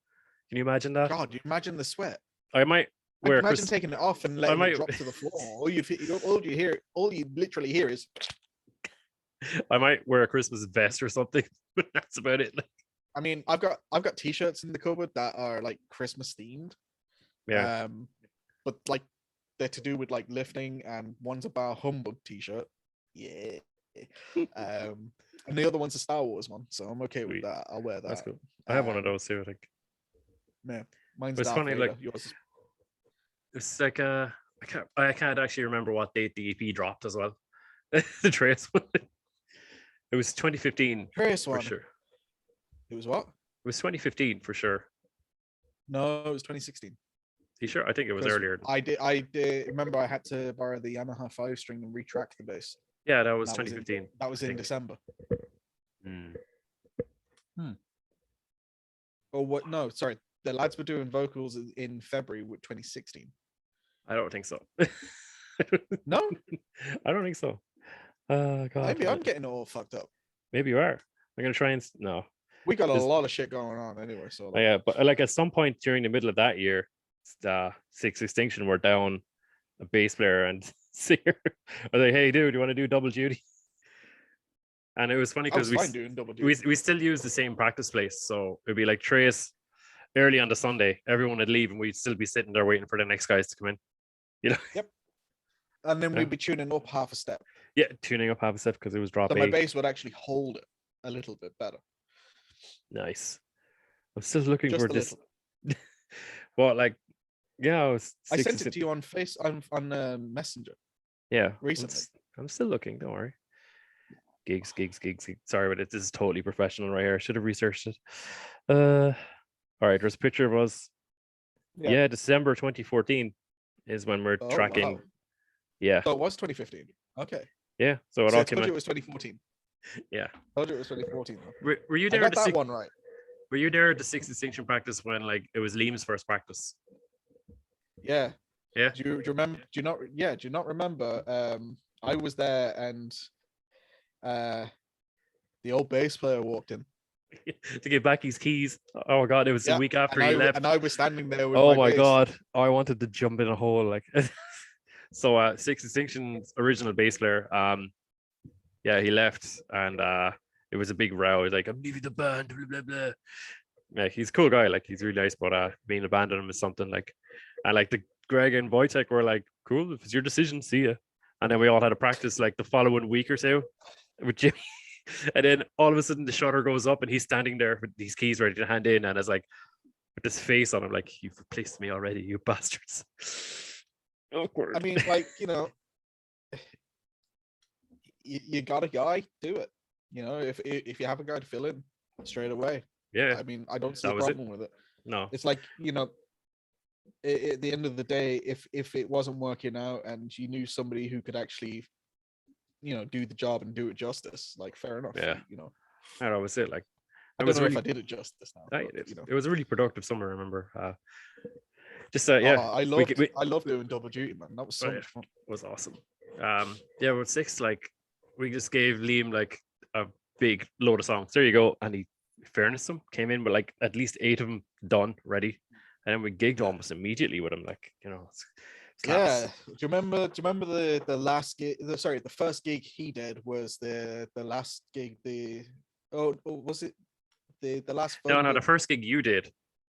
can you imagine that? God, you imagine the sweat. I might wear. Imagine taking it off and letting it drop to the floor. All you literally hear is. I might wear a Christmas vest or something, but that's about it. I mean, I've got t-shirts in the cupboard that are like Christmas themed. Yeah. But like they're to do with like lifting, and one's a Bar Humbug t-shirt. Yeah. And the other one's a Star Wars one, so I'm okay with that. I'll wear that. That's cool. I have one of those too, I think. Yeah, mine's it's funny, Vader. like Yours is... it's like I can't actually remember what date the EP dropped as well. The Trayus one. It was 2015 Trayus for one. sure. It was what? It was 2015 for sure. No, it was 2016. You sure? I think it was earlier. I did. Remember, I had to borrow the Yamaha 5-string and retract the bass. Yeah, that was 2015. That was in December. Or what? No, sorry. The lads were doing vocals in February with 2016. I don't think so. No? I don't think so. God. Maybe I'm getting all fucked up. Maybe you are. I'm going to try and... No. We got a lot of shit going on anyway. So like... Yeah, but like at some point during the middle of that year, Sixth Extinction were down a bass player and singer. I was like, hey, dude, you want to do double duty? And it was funny because we still use the same practice place. So it'd be like Trayus early on the Sunday, everyone would leave and we'd still be sitting there waiting for the next guys to come in. You know? Yep. And then we'd be tuning up half a step. Yeah, tuning up half a step because it was drop so my bass would actually hold it a little bit better. Nice. I'm still looking just for this. Well, like, yeah, I sent it to you on Messenger. Yeah, recently. I'm still looking. Don't worry. Gigs. Sorry, but this is totally professional right here. I should have researched it. All right, there's a picture of us. Yeah, December 2014 is when we're tracking. Wow. Yeah. So it was 2015. Okay. Yeah. So it all came out. It was 2014. Yeah. I told you it was 2014. Were you there? I got that one right. Were you there at the Sixth Extinction practice when like it was Liam's first practice? Yeah. Yeah. Do you remember? Do you not remember? I was there and the old bass player walked in to give back his keys. Oh my god, it was the week after he left. And I was standing there with oh my god, I wanted to jump in a hole like So Sixth Extinction's original bass player, yeah, he left, and it was a big row. He's like, I'm leaving the band, blah blah blah. Yeah, he's a cool guy, like he's really nice, but being abandoned him is something like, and like the Greg and Wojtek were like, cool, if it's your decision, see ya. And then we all had to practice like the following week or so with Jimmy. And then all of a sudden the shutter goes up and he's standing there with these keys ready to hand in, and it's like with this face on him, like, you've replaced me already, you bastards. Awkward. I mean, like, you know, you got a guy, do it. You know, if you have a guy to fill in straight away. Yeah, I mean, I don't see that a was it. problem with it. No. It's like, you know, at the end of the day, if it wasn't working out and you knew somebody who could actually, you know, do the job and do it justice, like, fair enough. Yeah. You know, That was it. Like, I it don't was know really, if I did it justice now. But, you know, it was a really productive summer. I remember. Just oh, yeah, I loved doing double duty, man. That was so much fun. It was awesome. Yeah, with Six, like, we just gave Liam like a big load of songs. There you go. And he, fairness, them came in with like at least 8 of them done, ready, and then we gigged almost immediately with him. Like, you know, it's yeah. Do you remember the last gig? The first gig he did was the last gig. Was it the last? No, the first gig you did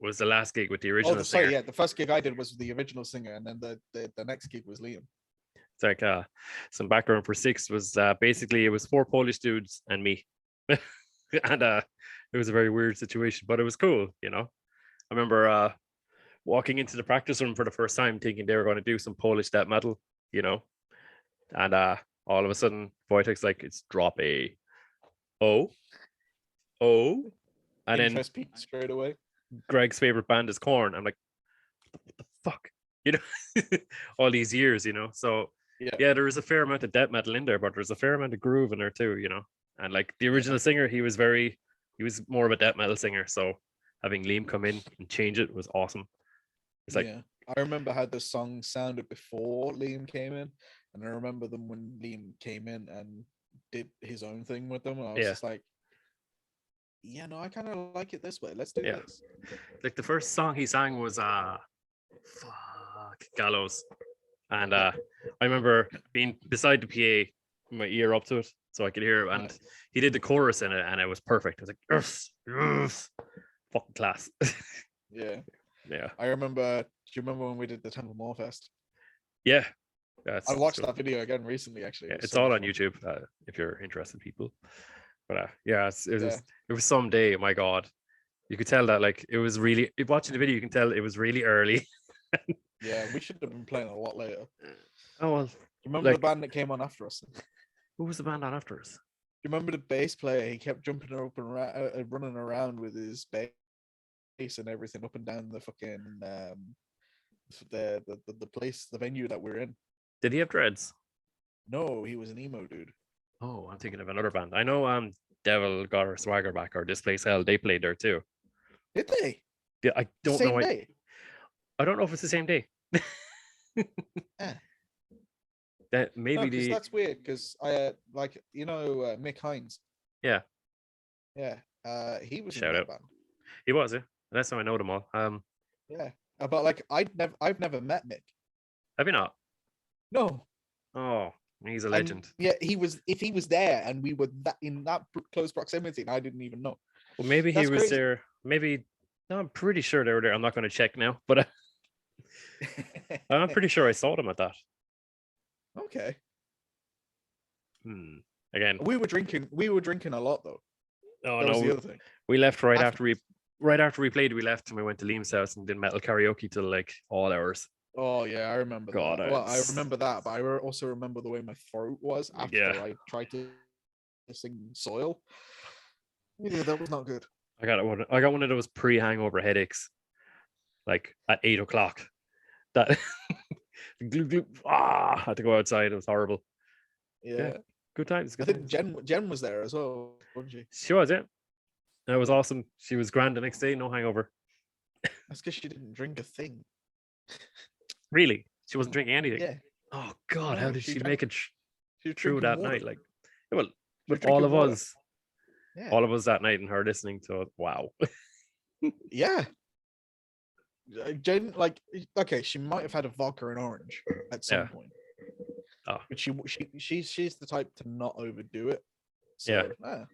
was the last gig with the original singer. Sorry, yeah, the first gig I did was the original singer, and then the next gig was Liam. It's like some background for Six was basically it was 4 Polish dudes and me. And it was a very weird situation, but it was cool, you know. I remember walking into the practice room for the first time thinking they were going to do some Polish death metal, you know. And all of a sudden Wojtek's like, it's drop A. Oh. And Interest peaked straight away. Greg's favorite band is Korn. I'm like, what the fuck? You know, all these years, you know. So yeah, there is a fair amount of death metal in there, but there's a fair amount of groove in there too, you know. And like the original singer, he was more of a death metal singer. So having Liam come in and change it was awesome. It's like, I remember how the song sounded before Liam came in, and I remember them when Liam came in and did his own thing with them. And I was just like, yeah, no, I kind of like it this way. Let's do this. Like the first song he sang was Gallows. And I remember being beside the PA, my ear up to it so I could hear it, and he did the chorus in it and it was perfect. I was like, yes, fucking class. Yeah. I remember, do you remember when we did the Temple Mall Fest? Yeah. I watched that video again recently, actually. It's so all on YouTube if you're interested, people. But it was some day, my God. You could tell that, like, it was really, watching the video, you can tell it was really early. Yeah, we should have been playing a lot later. Oh, well. You remember the band that came on after us? Who was the band on after us? You remember the bass player? He kept jumping up and running around with his bass and everything up and down the fucking the place, the venue that we're in. Did he have dreads? No, he was an emo dude. Oh, I'm thinking of another band. I know Devil got her swagger back, or This Place Hell. They played there too. Did they? Yeah, I don't know. Day? I don't know if it's the same day. That maybe that's weird because I like, you know, Mick Hines. Yeah. He was Shout in out. that band. He was, yeah. That's how I know them all. Yeah, but like I've never met Mick. Have you not? No. Oh, he's a legend. Yeah, if he was there and we were in that close proximity, and I didn't even know. Well, maybe he was there. Maybe. No, I'm pretty sure they were there. I'm not going to check now, but I'm pretty sure I saw them at that. Okay. Again, we were drinking a lot though. Oh that no, was the other thing. We left right after we played. We left and we went to Liam's house and did metal karaoke till like all hours. Oh yeah, I remember God, that. Well, I remember that, but I also remember the way my throat was after I tried to sing Soil. Yeah, that was not good. I got one of those pre-hangover headaches, like at 8 o'clock. That I had to go outside. It was horrible. Yeah. Good times. I think Jen was there as well, wasn't she? She was, yeah. That was awesome. She was grand the next day, no hangover. That's because she didn't drink a thing. Really? She wasn't drinking anything? Yeah. Oh God, how did she make it through that water. night? Like, well, with all of us. Yeah. All of us that night and her listening to it. Wow. Yeah. Jen, like, okay, she might have had a vodka and orange at some point. Oh, But she's the type to not overdo it. So, yeah.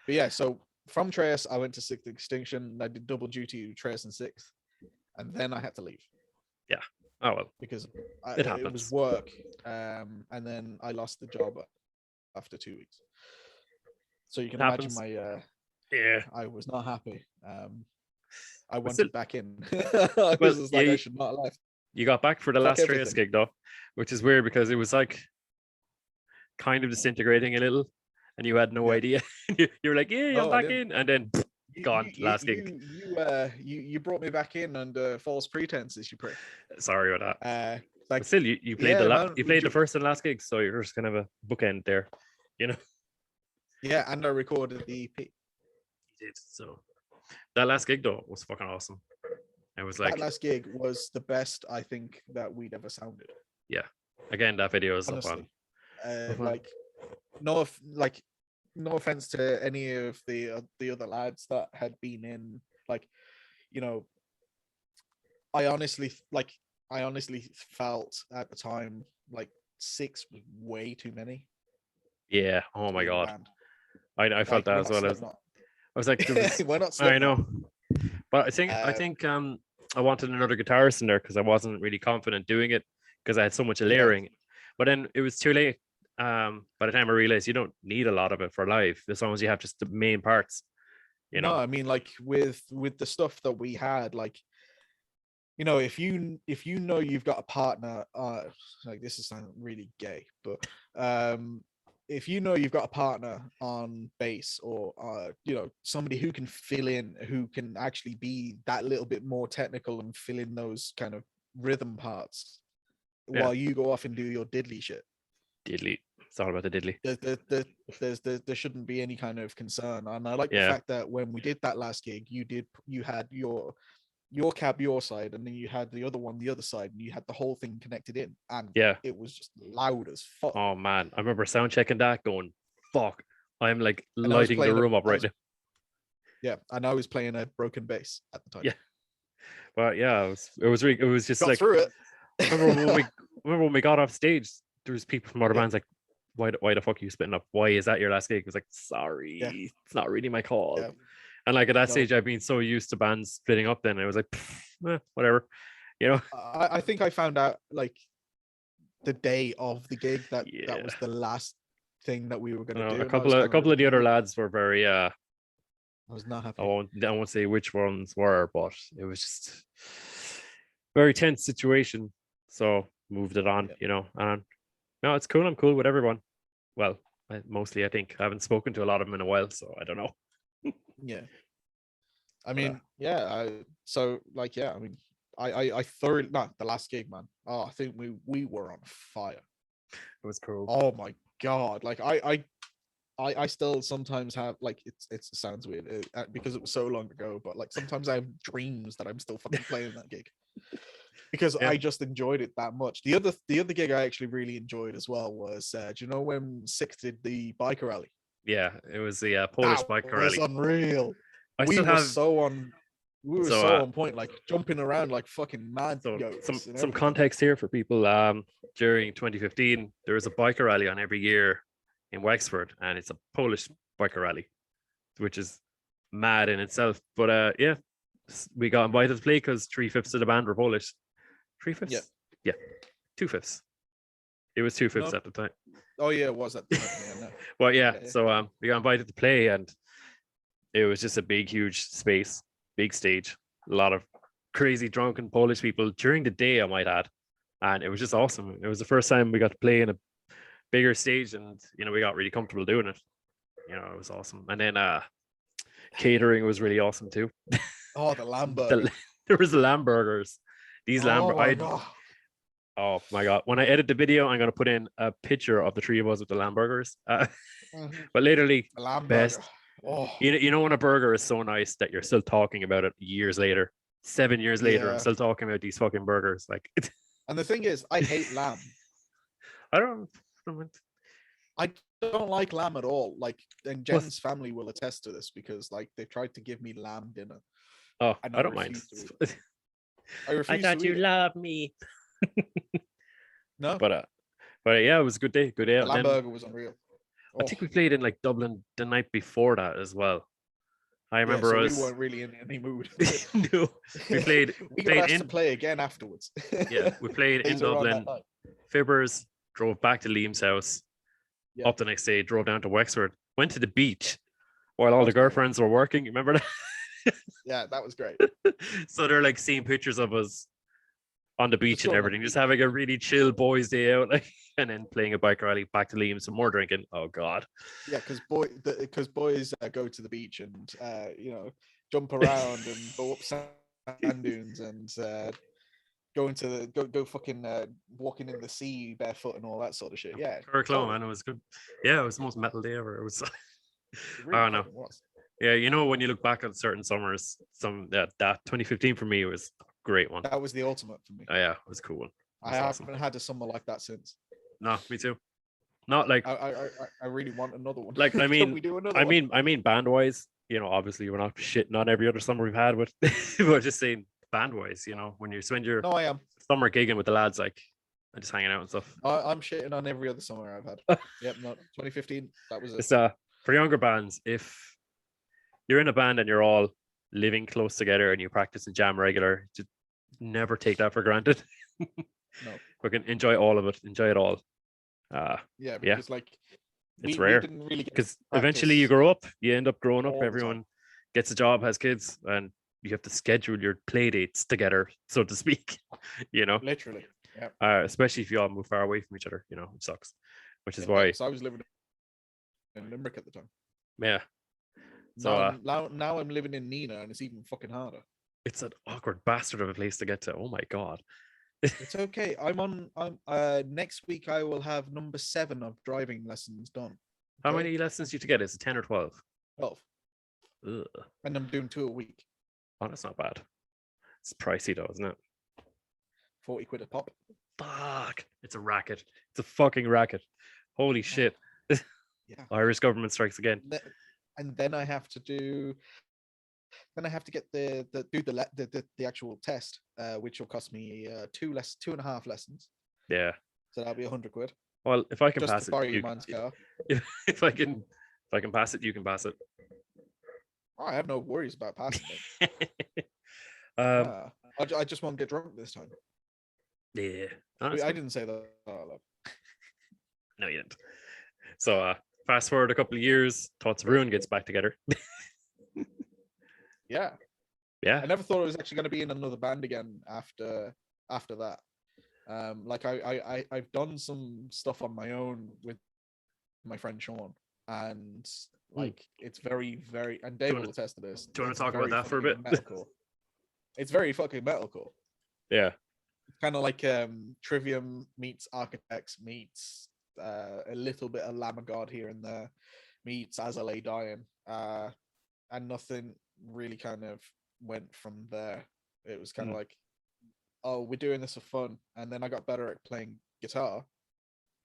But yeah, so from Trayus, I went to Sixth Extinction. And I did double duty with Trayus and Sixth, and then I had to leave. Yeah. Oh well, because it it was happens. work, and then I lost the job after 2 weeks. So you can It imagine happens. Yeah. I was not happy. I But still, wanted back in. I well, was just like, yeah, I should not have left. you got back for the Fuck last Trayus everything. gig though, which is weird because it was like kind of disintegrating a little, and you had no Yeah. idea. You were like, "Yeah, I'm No, I back didn't. in," and then gone. Last gig. You brought me back in under false pretenses, you prick. Sorry about that. Like, But still, you played yeah, man. you played the first and last gig, so you're just kind of a bookend there, you know. Yeah, and I recorded the EP. You did. So that last gig though was fucking awesome. It was like, That last gig was the best I think that we'd ever sounded. yeah. Again, that video is Honestly. fun. Like, no offense to any of the other lads that had been in. Like, you know, I honestly felt at the time like 6 was way too many. Yeah. Oh to my be in a god. band. I felt Like, that we're as not well. I Slipknot. was like, there was, We're not I Slipknot. know, but I think I wanted another guitarist in there because I wasn't really confident doing it because I had so much layering. But then it was too late. By the time I realized you don't need a lot of it for live as long as you have just the main parts. You No, know. I mean, like with the stuff that we had, like, you know, if you know you've got a partner, like, this is sounding really gay, but if you know you've got a partner on bass, or you know, somebody who can fill in, who can actually be that little bit more technical and fill in those kind of rhythm parts Yeah. while you go off and do your diddly shit. Diddly. It's all about the diddly. There shouldn't be any kind of concern. And I like the Yeah. fact that when we did that last gig, you had your cab your side, and then you had the other one the other side, and you had the whole thing connected in, and Yeah. it was just loud as fuck. Oh man, I remember sound checking that, going, "Fuck, I'm like And I was lighting the playing room up right now." Yeah, and I was playing a broken bass at the time. Yeah. But yeah, it was just Got like, through it. remember when we got off stage, there was people from other Yeah. bands like, why the fuck are you splitting up? Why is that your last gig? It was like, sorry, Yeah. it's not really my call. Yeah. And like at that No. stage, I've been so used to bands splitting up. Then I was like, whatever, you know. I think I found out like the day of the gig that Yeah. that was the last thing that we were going to do. A couple of the other lads were very I was not happy. I won't say which ones were, but it was just very tense situation. So moved it on, you know. And no, it's cool. I'm cool with everyone. Well, mostly I think I haven't spoken to a lot of them in a while, so I don't know. Yeah. I mean, so like, yeah, I mean, I thoroughly, not the last gig, man. Oh, I think we were on fire. It was cool. Oh my god. Like I still sometimes have, like, it sounds weird because it was so long ago, but like sometimes I have dreams that I'm still fucking playing that gig because I just enjoyed it that much. The other gig I actually really enjoyed as well was do you know when Six did the biker rally? Yeah, it was the Polish biker rally. It's unreal. We were so on point, like jumping around like fucking mad. So some context here for people. During 2015, there was a biker rally on every year in Wexford, and it's a Polish biker rally, which is mad in itself. But yeah, we got invited to play because 3/5 of the band were Polish. 3/5? Yeah, 2/5. It was 2/5 at the time. Oh yeah, it was at the time. Yeah, no. Well, yeah. So we got invited to play, and it was just a big, huge space, big stage, a lot of crazy drunken Polish people during the day, I might add. And it was just awesome. It was the first time we got to play in a bigger stage, and you know, we got really comfortable doing it. You know, it was awesome. And then catering was really awesome too. Oh, the lamb burger. There was the lamb burgers. These lamb Oh my god! When I edit the video, I'm gonna put in a picture of the three of us with the lamb burgers. But literally, best. Oh. You know when a burger is so nice that you're still talking about it years later, 7 years later, I'm still talking about these fucking burgers. Like, and the thing is, I hate lamb. I don't like lamb at all. Like, and Jen's family will attest to this because like they tried to give me lamb dinner. Oh, I don't mind. I refuse. I thought you loved me. No, but But yeah, it was a good day. Good day The out. lamb Then burger was unreal. I think we played in like Dublin the night before that as well. I remember so us. we weren't really in any mood. No, we played. We got played asked in. to play again afterwards. Yeah, we played in Later on that Dublin. night. Fibbers drove back to Liam's house. Yeah. Up the next day, drove down to Wexford. Went to the beach while all That the was great. girlfriends were working. You remember that? Yeah, that was great. So they're like seeing pictures of us on the beach Just and going on everything, the just beach. having a really chill boys' day out, like, and then playing a bike rally back to Liam, some more drinking. Oh God. Yeah, because boys go to the beach and jump around and go up sand dunes and go into the go fucking walking in the sea barefoot and all that sort of shit. Yeah, Kirklow, man, it was good. Yeah, it was the most metal day ever. It was. it I really don't know. fucking was. Yeah, you know, when you look back on certain summers, that 2015 for me was a great one. That was the ultimate for me. Oh yeah, it was a cool one. I haven't had a summer like that since. No, me too. Not like I really want another one. like I Can mean we do another I one? mean I mean band wise, you know, obviously we're not shitting on every other summer we've had, but we're just saying band wise, you know, when you spend your No, I am. summer gigging with the lads, like and just hanging out and stuff. I'm shitting on every other summer I've had. Yep, no, 2015. That was it. It's for younger bands, if you're in a band and you're all living close together and you practice and jam regular, just never take that for granted. No. We can enjoy all of it, enjoy it all. Yeah, because like it's we rare didn't really get because to eventually you practice grow up, you end up growing up, all the everyone gets a job, has kids, and you have to schedule your play dates together, so to speak. You know, literally. Yeah. especially if you all move far away from each other, you know, it sucks. Which is Yeah, why, so I was living in Limerick at the time. yeah. So Now I'm living in Nina, and it's even fucking harder. it's an awkward bastard of a place to get to. Oh my God. It's okay. I'm next week I will have number 7 of driving lessons done. How Okay? many lessons do you to get? Is it 10 or 12? 12. Ugh. And I'm doing 2 a week. Oh, that's not bad. It's pricey though, isn't it? 40 quid a pop. Fuck. It's a racket. It's a fucking racket. Holy shit. Yeah. Irish government strikes again. And then I have to do. Then I have to get the actual test, which will cost me 2.5 lessons. Yeah. So that'll be 100 quid. Well, if I can Just pass to borrow it, your man's car. if I can pass it, you can pass it. Oh, I have no worries about passing it. I just won't get drunk this time. Yeah. I didn't say that. No, you didn't. So fast forward a couple of years, Thoughts of Ruin gets back together. Yeah. Yeah. I never thought I was actually going to be in another band again after that. Like I've done some stuff on my own with my friend Sean, and like it's very, very, and David will attest to this. Do you want to talk about that for a bit? Metalcore. It's very fucking metalcore. Yeah. It's kind of like Trivium meets Architects meets a little bit of Lamb of God here and there meets As I Lay Dying, and nothing really kind of went from there. It was kind of like, oh, we're doing this for fun, and then I got better at playing guitar.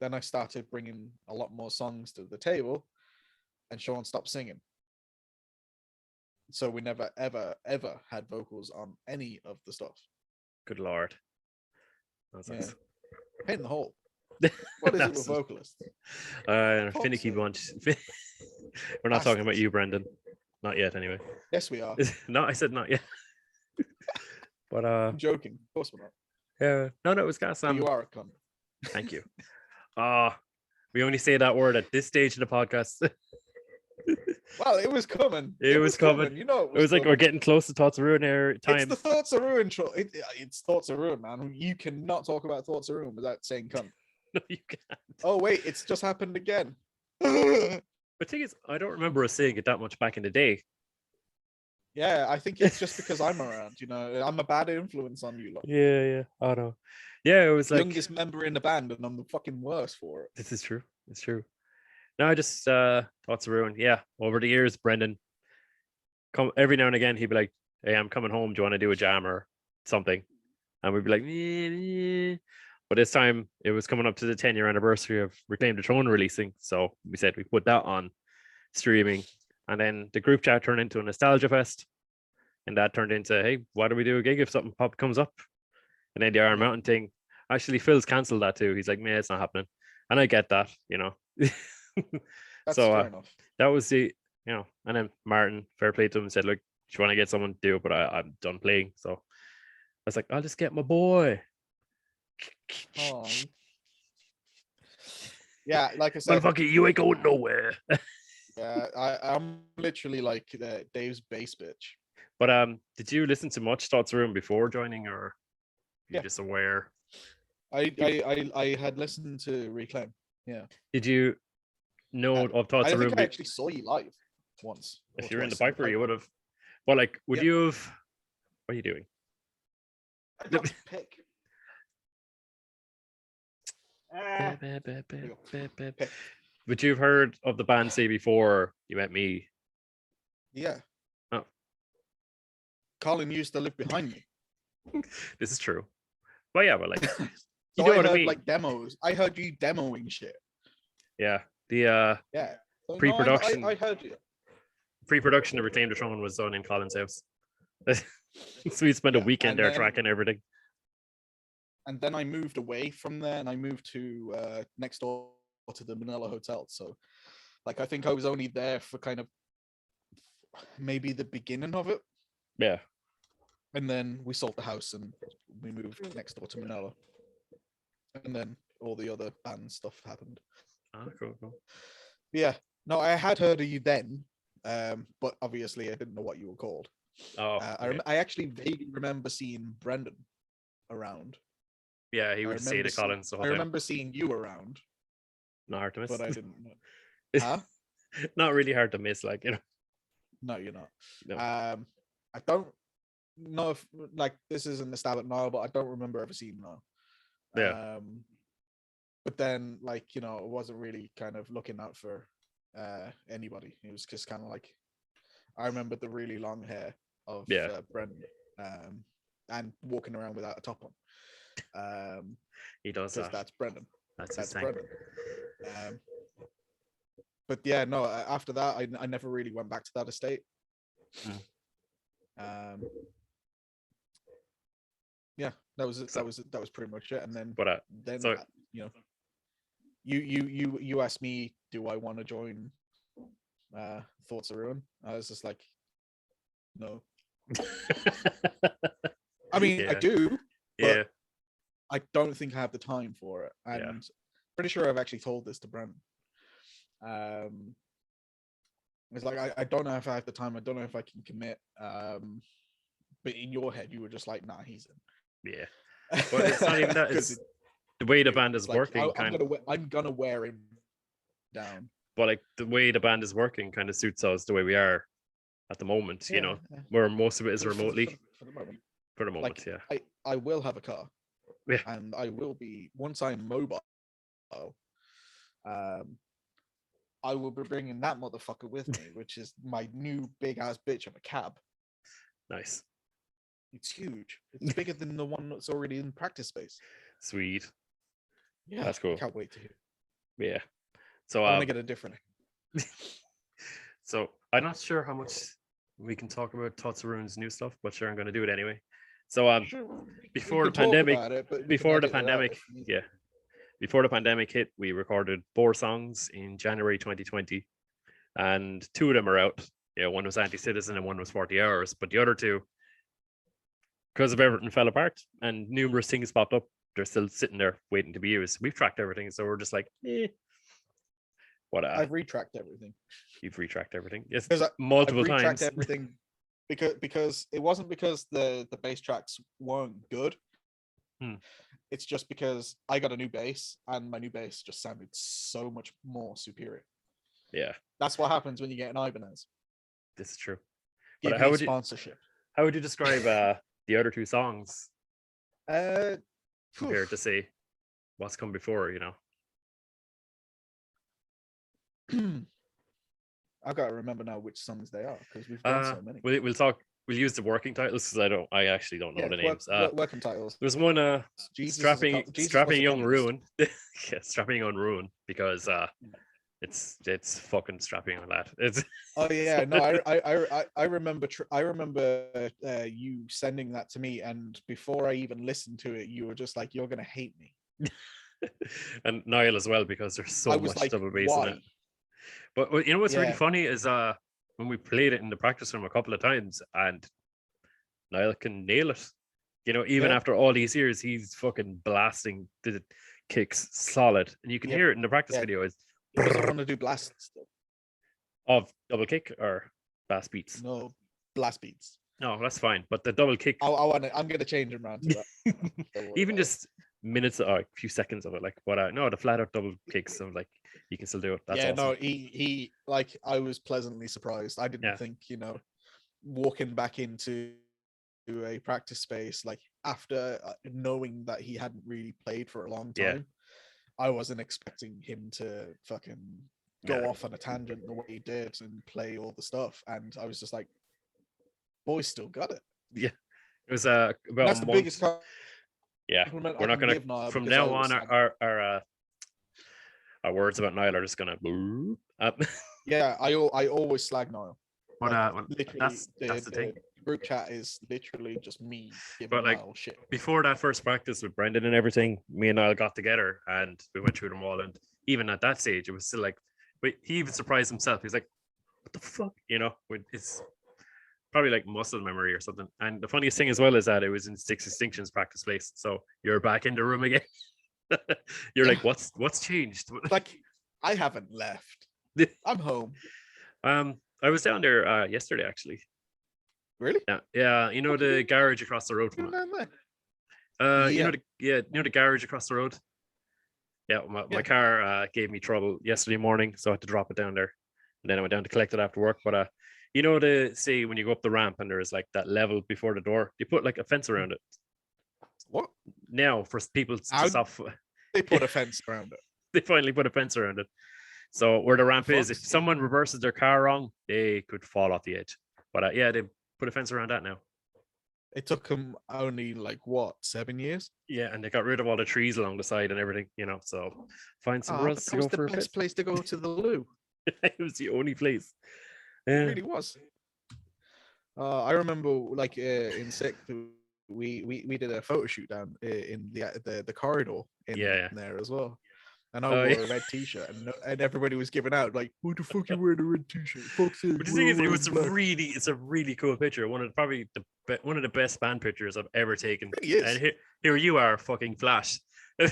Then I started bringing a lot more songs to the table, and Sean stopped singing. So we never, ever, ever had vocals on any of the stuff. Good Lord. That's Yeah. Pain in the hole. What is it with vocalists? Finicky bunch. We're not talking about you, Brendan. Not yet, anyway. Yes, we are. No, I said not yet. But I'm joking. Of course we're not. Yeah. No, it was gas. You are a cunt. Thank you. We only say that word at this stage of the podcast. Well, it was coming. It was coming. You know, it was like we're getting close to Thoughts of Ruin here. Time. It's the Thoughts of Ruin. It's Thoughts of Ruin, man. You cannot talk about Thoughts of Ruin without saying cunt. No, you can't. Oh wait, it's just happened again. The thing is, I don't remember us saying it that much back in the day. Yeah, I think it's just because I'm around. You know, I'm a bad influence on you lot. Yeah. I know. Yeah, it was like youngest member in the band, and I'm the fucking worst for it. This is true. It's true. No, I just Thoughts of Ruin. Yeah, over the years, Brendan, come every now and again, he'd be like, "Hey, I'm coming home. Do you want to do a jam or something?" And we'd be like, "Yeah." But this time, it was coming up to the 10-year anniversary of Reclaim the Throne releasing, so we said we put that on streaming, and then the group chat turned into a nostalgia fest, and that turned into, "Hey, why don't we do a gig if something pop comes up?" And then the Iron Mountain thing. Actually, Phil's cancelled that too. He's like, "Man, it's not happening." And I get that, you know. That's So fair enough. that was the, you know, and then Martin, fair play to him, said, look, do you want to get someone to do it? But I'm done playing. So I was like, I'll just get my boy. Oh. Yeah, like I said, Motherfucker, you ain't going nowhere. yeah, I'm literally like Dave's bass bitch. But did you listen to much Thoughts Room before joining, or you Yeah. just aware? I had listened to Reclaim. Yeah. Did you know of Thoughts I Room? think I actually saw you live once. If you're in the Piper, you would have. Well, like, would you have? What are you doing? I got to pick. Would you have heard of the band say before you met me? Yeah. Oh. Colin used to live behind me. This is true. Well, yeah, but like, So you know I what heard I mean? like demos. I heard you demoing shit. Yeah, the Yeah. So, pre-production. I heard you. Pre-production of Reclaim the Throne was done in Colin's house. So we spent a weekend there tracking everything. And then I moved away from there, and I moved to next door to the Manila Hotel. So, like, I think I was only there for kind of maybe the beginning of it. Yeah. And then we sold the house and we moved next door to Manila. And then all the other band stuff happened. Oh, cool. Yeah. No, I had heard of you then, but obviously I didn't know what you were called. Oh, okay. I actually vaguely remember seeing Brendan around. Yeah, he would say to Colin. So I remember seeing you around. Not hard to miss. But I didn't know. Huh? Not really hard to miss, like, you know. No, you're not. No. I don't know if like this isn't a stab at Niall, but I don't remember ever seeing Niall. Yeah. But then, like, you know, I wasn't really kind of looking out for anybody. It was just kind of like I remember the really long hair of Brendan, and walking around without a top on. He does that. That's Brendan. That's Brendan. But yeah, no. After that, I never really went back to that estate. Yeah, that was pretty much it. And then, you know, you asked me, do I want to join Thoughts of Ruin? I was just like, no. I mean, I do, but I don't think I have the time for it. And pretty sure I've actually told this to Brendan. It's like I don't know if I have the time. I don't know if I can commit. But in your head, you were just like, "Nah, he's in." Yeah, but it's not even that. It's the way the band is working. I'm gonna wear him down. But like the way the band is working kind of suits us the way we are at the moment. You know, where most of it is remotely. For the moment, like, I will have a car. Yeah, and I will be once I'm mobile. I will be bringing that motherfucker with me, which is my new big ass bitch of a cab. Nice. It's huge. It's bigger than the one that's already in practice space. Sweet. Yeah, that's cool. I can't wait to hear. Yeah. So I'm gonna get a different. So I'm not sure how much we can talk about Thoughts of Ruin's new stuff, but sure, I'm going to do it anyway. So before the pandemic, before the pandemic hit, we recorded 4 songs in January 2020, and 2 of them are out. Yeah, one was Anti-Citizen and one was 40 Hours, but the other 2, because of everything, fell apart and numerous things popped up. They're still sitting there waiting to be used. We've tracked everything, so we're just like, what? I've retracked everything. You've retracked everything? Yes, multiple times. I've retracked everything because it wasn't because the bass tracks weren't good. It's just because I got a new bass and my new bass just sounded so much more superior. Yeah, that's what happens when you get an Ibanez. This is true. But how would sponsorship? How would you describe the other 2 songs? Compared to say what's come before, you know. I've got to remember now which songs they are because we've done so many. We'll use the working titles because I actually don't know the names. Working titles. There's one strapping young ruin. Yeah, strapping young ruin because it's fucking strapping on that. It's oh yeah, no, I remember you sending that to me, and before I even listened to it, you were just like, "You're gonna hate me." And Niall as well, because there's so I was much like, double bass in why? it. But you know what's really Yeah. funny is when we played it in the practice room a couple of times, and Niall can nail it. You know, even Yeah. after all these years, he's fucking blasting the kicks solid, and you can Yeah. hear it in the practice Yeah. video. Is He doesn't want to do blasts though. of double kick or bass beats. No, blast beats. No, that's fine. But the double kick, I'm gonna change him around to that. Don't worry even about it. just minutes or a few seconds of it, like what no, the flat out double kicks of like you can still do it. That's yeah, awesome. no, he like I was pleasantly surprised. I didn't Yeah. think, walking back into a practice space like after knowing that he hadn't really played for a long Yeah. time, I wasn't expecting him to fucking go off on a tangent the way he did and play all the stuff. And I was just like, boy, still got it. Yeah, it was about That's a the month. biggest Yeah, compliment we're I not can gonna give Niall, from because now I was on. like, Our words about Niall are just gonna boo. yeah, I always slag Niall. But Like, literally, that's the thing. Group chat is literally just me giving But like Niall shit. before that first practice with Brendan and everything, me and Niall got together and we went through them all. And even at that stage, it was still like, but he even surprised himself. He's like, "What the fuck?" It's probably like muscle memory or something. And the funniest thing as well is that it was in Sixth Extinction's practice place, so you're back in the room again. You're like, what's changed? Like, I haven't left. I'm home. I was down there yesterday actually. Really? Yeah. You know the garage across the road from it. Yeah. You know the garage across the road. Yeah, my car gave me trouble yesterday morning, so I had to drop it down there, and then I went down to collect it after work. But you know, say when you go up the ramp and there's like that level before the door, you put like a fence around it. What? Now for people to stop. They put a fence around it. They finally put a fence around it. So where the ramp is, if Fuck's someone reverses their car wrong, they could fall off the edge. But yeah, they put a fence around that now. It took them only like what, 7 years? Yeah, and they got rid of all the trees along the side and everything, so find somewhere else That to was go the for a best fit. place to go to the loo. It was the only place. It Yeah. really was. I remember like in sixth, we did a photo shoot down in the corridor in there as well. And I wore a red t-shirt, and everybody was giving out like, "What the fuck you wearing a red t-shirt?" But the thing is, it's a really cool picture. One of the best band pictures I've ever taken. It really is. And here you are, fucking Flash. I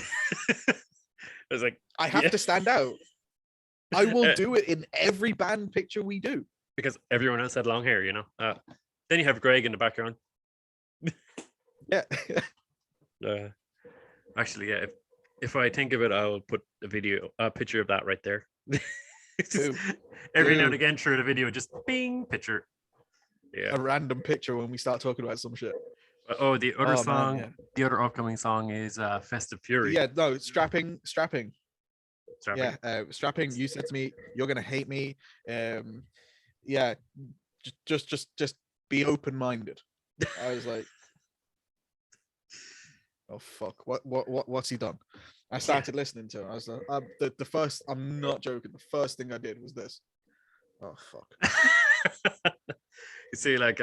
was like, I have to stand out. I will do it in every band picture we do. Because everyone else had long hair, Then you have Greg in the background. Yeah. Actually, yeah. If I think of it, I'll put a picture of that right there. Every now and again through the video, just bing, picture. Yeah. A random picture when we start talking about some shit. The other song, the other upcoming song is Festive Fury. Yeah, no, strapping. Strapping. Yeah, strapping. You said to me, "You're gonna hate me." Yeah, just be open-minded. I was like, oh fuck, what's he done? I started listening to it. I was like, the first, I'm not joking, the first thing I did was this. Oh fuck. You see, like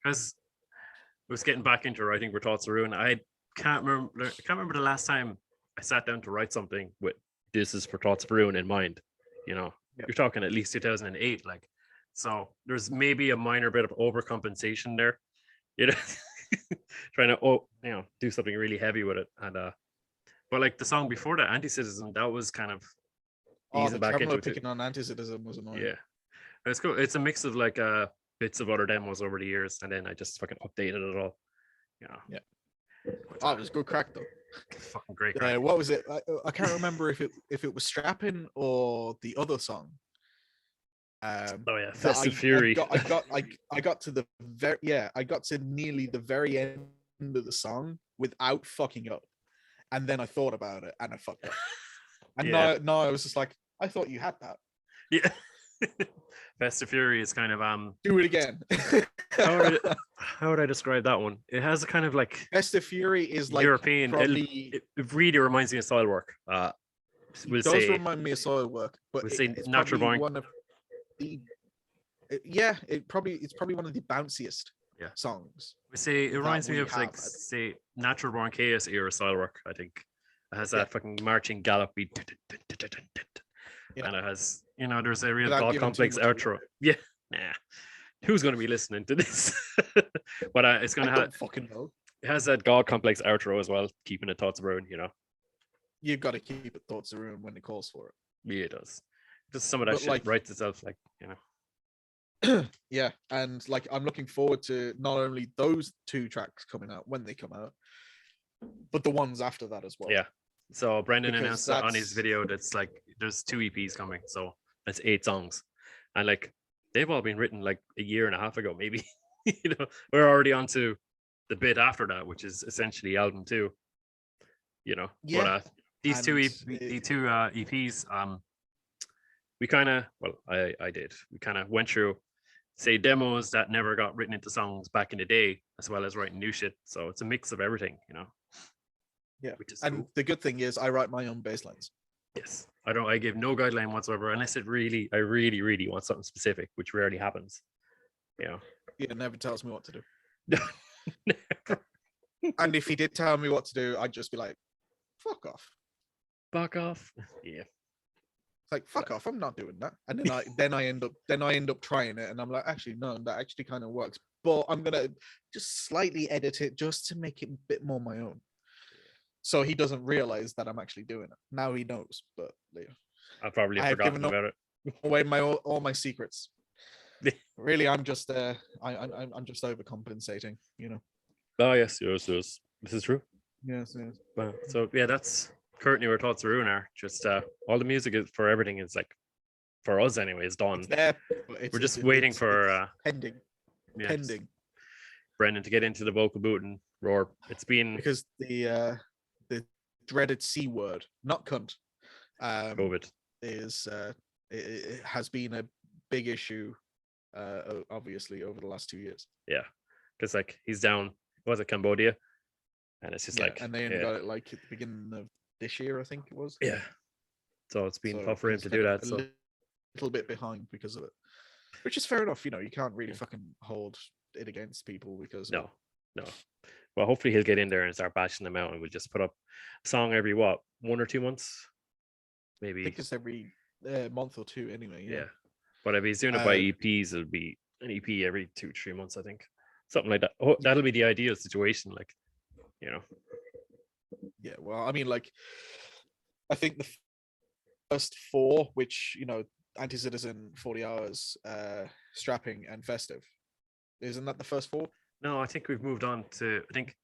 because I was getting back into writing for Thoughts of Ruin. I can't remember the last time I sat down to write something with "This is for Thoughts of Ruin" in mind. You're talking at least 2008, like. So there's maybe a minor bit of overcompensation there, trying to do something really heavy with it. And but like the song before that, Anti-Citizen, that was kind of easing back into it. Picking on Anti-Citizen was annoying. Yeah, it's cool. It's a mix of like bits of other demos over the years, and then I just fucking updated it all. Yeah. Oh, it was good crack though. Fucking great crack. What was it? I can't remember if it was Strapping or the other song. Festive Fury. I got to I got to nearly the very end of the song without fucking up, and then I thought about it and I fucked up. And now I was just like, I thought you had that. Yeah. Festive Fury is kind of do it again. how would I describe that one? It has a kind of like Festive Fury is like European. Probably, it really reminds me of Soilwork. It does remind me of Soilwork, but it's Natural Born. One of the it's probably one of the bounciest songs. We say it reminds me of like say Natural Born Chaos era Soilwork, I think. It has that fucking marching gallop beat. Yeah. And it has, there's a real Without God giving too complex much away. outro. Yeah. Nah. Who's going to be listening to this? But it's going I to have, don't fucking know. it has that God complex outro as well, keeping it thoughts around, You've got to keep it thoughts around when it calls for it. Yeah, it does. Just some of that But, shit like- writes itself, Yeah, and like I'm looking forward to not only those 2 tracks coming out when they come out, but the ones after that as well. Yeah. So Brendan Because announced that on his that's- video that's like there's 2 EPs coming, so that's 8 songs, and like they've all been written like a year and a half ago, maybe. We're already on to the bit after that, which is essentially album 2. Yeah, but these two and the 2 EPs, we kind of, well, I did, we kind of went through, say, demos that never got written into songs back in the day, as well as writing new shit. So it's a mix of everything, Yeah, which is and cool. the good thing is I write my own bass lines. Yes, I give no guideline whatsoever unless I really want something specific, which rarely happens. It never tells me what to do. Never. And if he did tell me what to do, I'd just be like, "Fuck off!" Fuck off. Yeah. It's like, "Fuck off! I'm not doing that." And then I end up trying it, and I'm like, "Actually, no, that actually kind of works." But I'm gonna just slightly edit it just to make it a bit more my own. So he doesn't realize that I'm actually doing it. Now he knows, but yeah. I probably have I have forgotten given up- about it. Away all my secrets. Really, I'm just I'm just overcompensating, Oh yes. This is true. Yes. Well, so yeah, that's currently where Thoughts of Ruin are. Just all the music is for everything is like, for us anyway, is done. It's there. But We're just waiting for it's pending. yeah, Pending. Brendan to get into the vocal booth and roar. It's been Because the dreaded C word, not cunt, COVID. is it has been a big issue, obviously over the last 2 years. Yeah, because like he's down. Was it Cambodia? And it's just like, and they only got it like at the beginning of this year, I think it was. yeah. So it's been So tough for him he's to kind do of that. a So little bit behind because of it, which is fair enough. You can't really fucking hold it against people because of no. Well, hopefully he'll get in there and start bashing them out, and we'll just put up a song every 1 or 2 months, I maybe. think it's every month or 2 anyway. Yeah. But if he's doing it by EPs, it'll be an EP every 2-3 months, I think, something like that. Oh, that'll be the ideal situation, like, Yeah, well, I mean, like, I think the first 4, which Anti-Citizen, 40 Hours, Strapping, and Festive, isn't that the first 4? No, I think we've moved on to, I think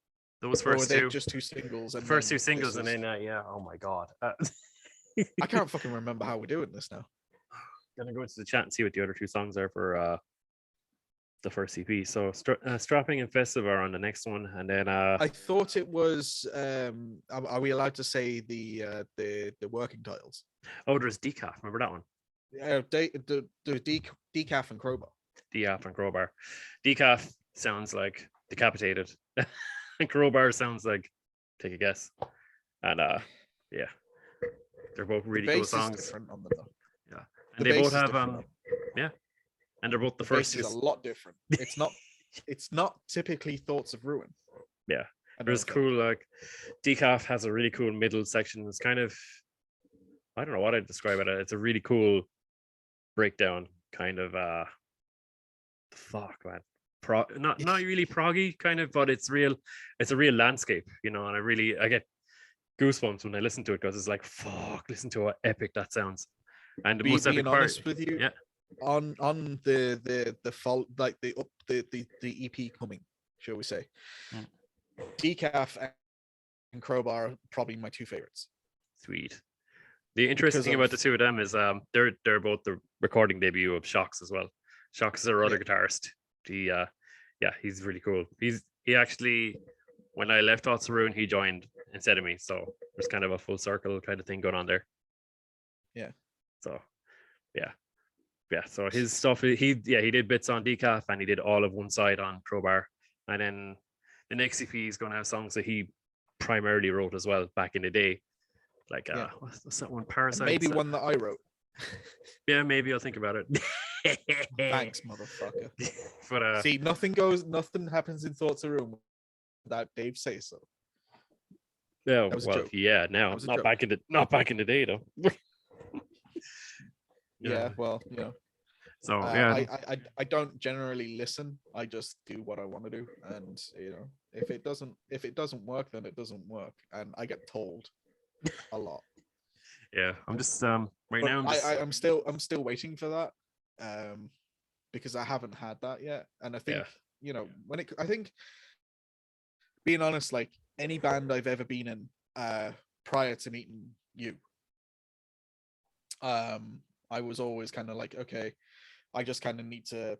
those Or were first they 2, just 2 singles? And first then 2 singles, this and is- then yeah, oh my god, I can't fucking remember how we're doing this now. gonna go into the chat and see what the other 2 songs are for the first EP. So Strapping and Festive are on the next one, and then I thought it was. Are we allowed to say the working titles? oh, there's Decaf. Remember that one? The Decaf and Crowbar. Decaf and Crowbar. Decaf sounds like decapitated, and Crowbar sounds like take a guess. And yeah, they're both really cool bass is songs. different on them, though. Yeah, The and they bass both is have different. yeah, and they're both the The first. bass is a lot different. It's not typically Thoughts of Ruin. Yeah, I there's don't cool, like Decaf has a really cool middle section. It's kind of, I don't know what I'd describe it as. It's a really cool breakdown, kind of fuck man, not really proggy kind of, but it's real. It's a real landscape, and I get goosebumps when I listen to it, because it's like, fuck, listen to how epic that sounds. And the most epic being part, honest with you, yeah, on the fault, like the EP coming, shall we say, Mm. Decaf and Crowbar are probably my 2 favorites. sweet. The interesting Because thing about of- the 2 of them is they're both the recording debut of Shocks as well. Shocks is our other guitarist. He's really cool. He actually, when I left Thoughts of Ruin, he joined instead of me, so there's kind of a full circle kind of thing going on there. Yeah. So so his stuff, he did bits on Decaf, and he did all of one side on Crowbar, and then the next EP is going to have songs that he primarily wrote as well back in the day, like what's that one, And Parasites? maybe one that I wrote. Yeah, maybe I'll think about it. Thanks, motherfucker. But See, nothing happens in Thoughts of Ruin without Dave say so. Yeah, That was a well, joke. yeah, That now was a not joke. back in the day though. Yeah, Yeah. well, So yeah, I don't generally listen. I just do what I want to do, and if it doesn't work, then it doesn't work, and I get told a lot. yeah. I'm just right But now. I'm just I'm still waiting for that, because I haven't had that yet, and I think I think, being honest, like any band I've ever been in, prior to meeting you, I was always kind of like, okay, I just kind of need to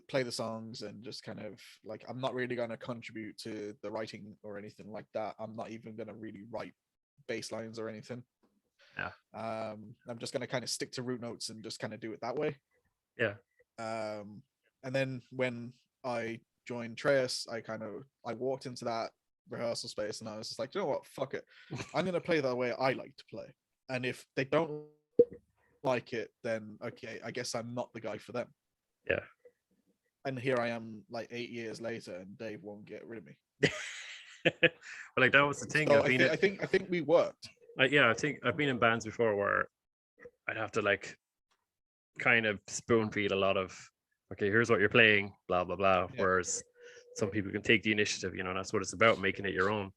play the songs, and just kind of like, I'm not really going to contribute to the writing or anything like that. I'm not even going to really write bass lines or anything. Yeah. I'm just going to kind of stick to root notes and just kind of do it that way. Yeah. And then when I joined Trayus, I walked into that rehearsal space, and I was just like, you know what, fuck it, I'm going to play the way I like to play, and if they don't like it, then okay, I guess I'm not the guy for them. Yeah. And here I am, like 8 years later, and Dave won't get rid of me. Well, like that was the thing. So I think we worked. Yeah, I think I've been in bands before where I'd have to like kind of spoon feed a lot of, okay, here's what you're playing, blah blah blah. Yeah. Whereas some people can take the initiative. That's what it's about, making it your own.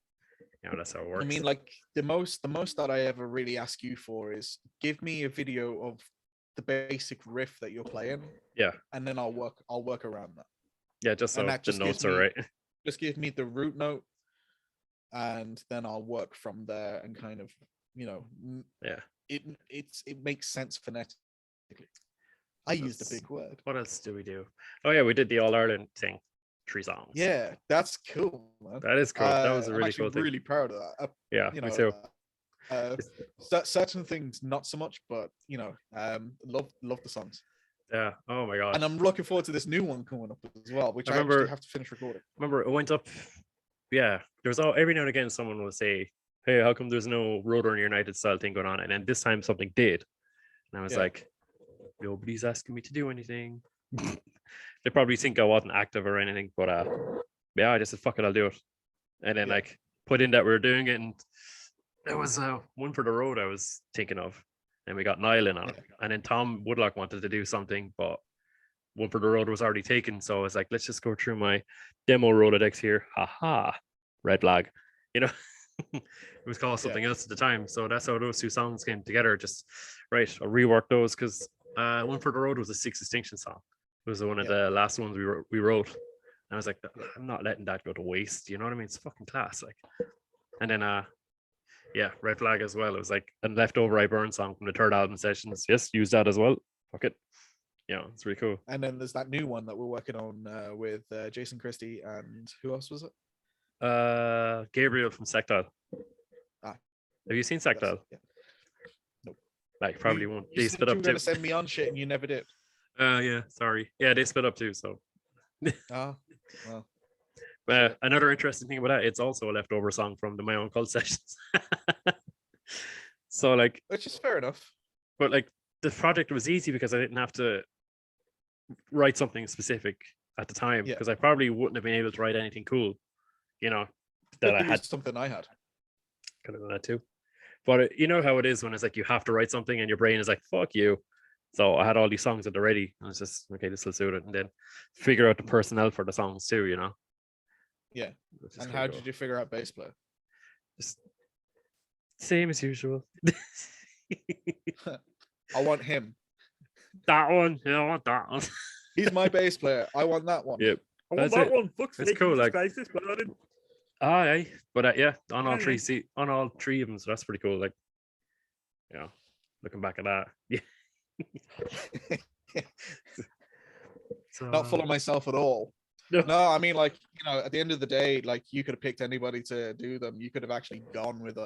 That's how it works. I mean, like the most that I ever really ask you for is, give me a video of the basic riff that you're playing. Yeah. And then I'll work around that. Yeah, just so that the notes are right. Just give me the root note, and then I'll work from there, and kind of, Yeah. It makes sense phonetically. I used a big word. What else do we do? Oh yeah, we did the All Ireland thing, 3 songs. Yeah, that's cool, man. That is cool. That was a really cool I'm thing. really proud of that. Yeah, me too. Certain things not so much, but love the songs. Yeah. Oh my god. And I'm looking forward to this new one coming up as well, which I actually have to finish recording. Remember, it went up. Yeah, there's every now and again someone will say, "Hey, how come there's no Roadrunner United style thing going on?" And then this time something did, and I was like, "Nobody's asking me to do anything." They probably think I wasn't active or anything, but yeah, I just said, "Fuck it, I'll do it." And then like put in that we were doing it, and there was One for the Road I was thinking of, and we got Niall in on it, and then Tom Woodlock wanted to do something, but One for the Road was already taken, so I was like, let's just go through my demo Rolodex here. Haha, red flag. It was called something else at the time, so that's how those 2 songs came together. Just right, I'll rework those, because One for the Road was a Sixth Extinction song. It was one of the last ones we wrote. And I was like, I'm not letting that go to waste. You know what I mean? It's fucking class. Like, and then Red Flag as well. It was like a leftover I Burn song from the 3rd album sessions. Yes, use that as well. Fuck it. It's really cool. And then there's that new one that we're working on with Jason Christie, and who else was it? Gabriel from Sectile. Have you seen Sectile? Yeah. Nope. Like, probably won't. You said you were going to send me on shit, and you never did. Yeah, sorry. Yeah, they split up too, so. Well. Another interesting thing about that, it's also a leftover song from the My Own Cult sessions. So like, which is fair enough. But like, the project was easy because I didn't have to write something specific at the time, because I probably wouldn't have been able to write anything cool, that I had. Something I had. Could have done that too. But you know how it is when it's like you have to write something and your brain is like, fuck you. So I had all these songs that are ready. And it's just, okay, this will suit it. And then figure out the personnel for the songs too, Yeah. And how did you figure out bass player? Just same as usual. I want him. That one. Yeah, I want that one. He's my bass player. I want that one. Yep. I want that one. Fuck's sake, cool. Like, aye, but on all 3 of them, so that's pretty cool. Like, looking back at that, so, not full of myself at all. No, I mean, like, at the end of the day, like, you could have picked anybody to do them. You could have actually gone with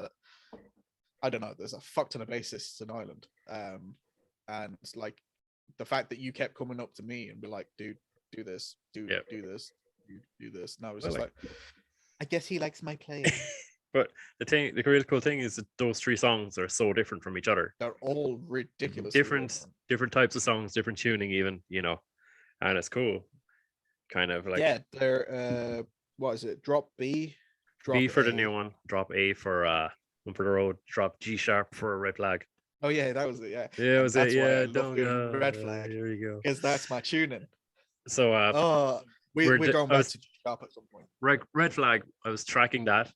I don't know, there's a fuck ton of bassists in Ireland, and like, the fact that you kept coming up to me and be like, dude, do this, do this, do this, and I was just like, I guess he likes my playing. But the real cool thing is that those 3 songs are so different from each other. They're all ridiculous. Different types of songs, different tuning, even, and it's cool. Kind of like, they're what is it? Drop B, B for the A. new one, drop A for One for the Road, drop G sharp for Red Flag. Oh yeah, that was it. Yeah, Yeah, it and was it. that's why I Yeah, love don't doing go. Red Flag Here we go. because that's my tuning. So Oh, we're going I back was to G sharp at some point. Red Flag. I was tracking that.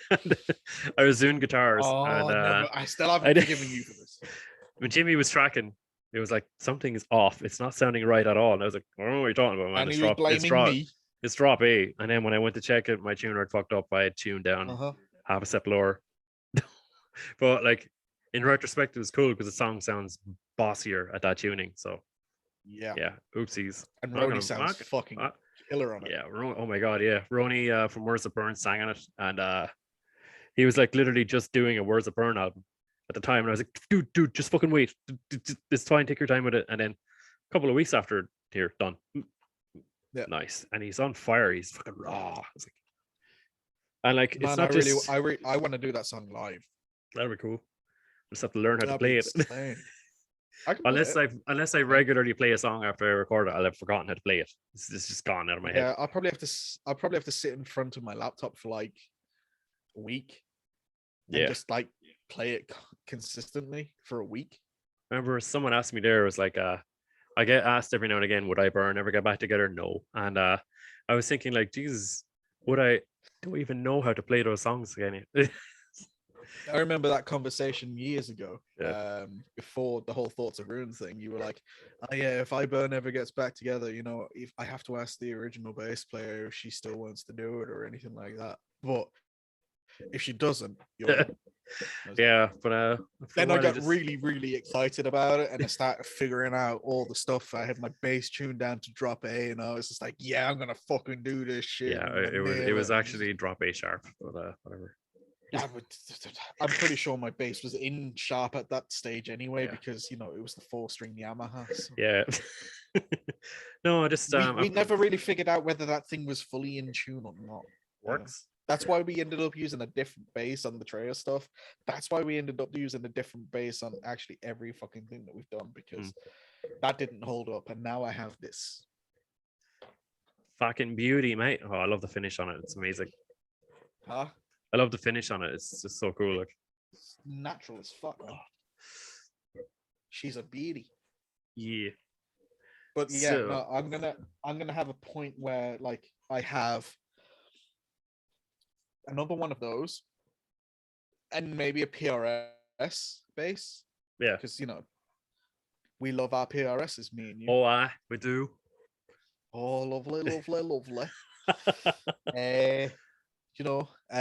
And I was doing guitars, Oh, and never. I still I haven't did- forgiven you for this. when Jimmy was tracking, it was like something is off. It's not sounding right at all. And I was like, I don't know what you're talking about, man. And he was blaming me. It's drop A. And then when I went to check it, my tuner had fucked up. I had tuned down half a step lower. But like in retrospect, it was cool because the song sounds bossier at that tuning. So yeah, oopsies. And Not Roni gonna- sounds not- fucking killer on it. Yeah, oh my god, yeah. Ronnie from Words of Burn sang on it, and he was like literally just doing a Words of Burn album at the time, and I was like, dude, just fucking wait. It's fine, take your time with it. And then a couple of weeks after, here, done. Yeah, nice. And he's on fire. He's fucking raw. It's like, and like, man, it's not just. I want to do that song live. That'd be cool. Just have to learn how to That'd play be it. insane. I can play it. Unless I regularly play a song after I record it, I'll have forgotten how to play it. It's just gone out of my head. Yeah, I'll probably have to sit in front of my laptop for like a week. And just like play it consistently for a week. I remember someone asked me there, it was like, I get asked every now and again, would I burn ever get back together? No. And I was thinking like, Jesus, would I don't even know how to play those songs again. I remember that conversation years ago, Yeah. before the whole Thoughts of Ruin thing. You were like, oh yeah, if I Burn ever gets back together, you know, if I have to ask the original bass player if she still wants to do it or anything like that. But if she doesn't, you're in. Yeah, but then I got really, really excited about it, and I started figuring out all the stuff. I had my bass tuned down to drop A, and I was just like, "Yeah, I'm gonna fucking do this shit." Yeah, it was actually drop A sharp, but whatever. Yeah, but I'm pretty sure my bass was in sharp at that stage anyway, Yeah. because you know it was the 4-string Yamaha. So. Yeah. No, I just we never really figured out whether that thing was fully in tune or not. Works. That's why we ended up using a different bass on the Trayus stuff. That's why we ended up using a different bass on actually every fucking thing that we've done, because that didn't hold up. And now I have this. Fucking beauty, mate. Oh, I love the finish on it. It's amazing. Huh? I love the finish on it. It's just so cool. Like, it's natural as fuck. Man. She's a beauty. Yeah. But yeah, no, I'm gonna have a point where like I have another one of those, and maybe a PRS bass. Yeah, because you know we love our PRSs, me and you. Oh, we do. Oh, lovely, lovely, lovely. You know, I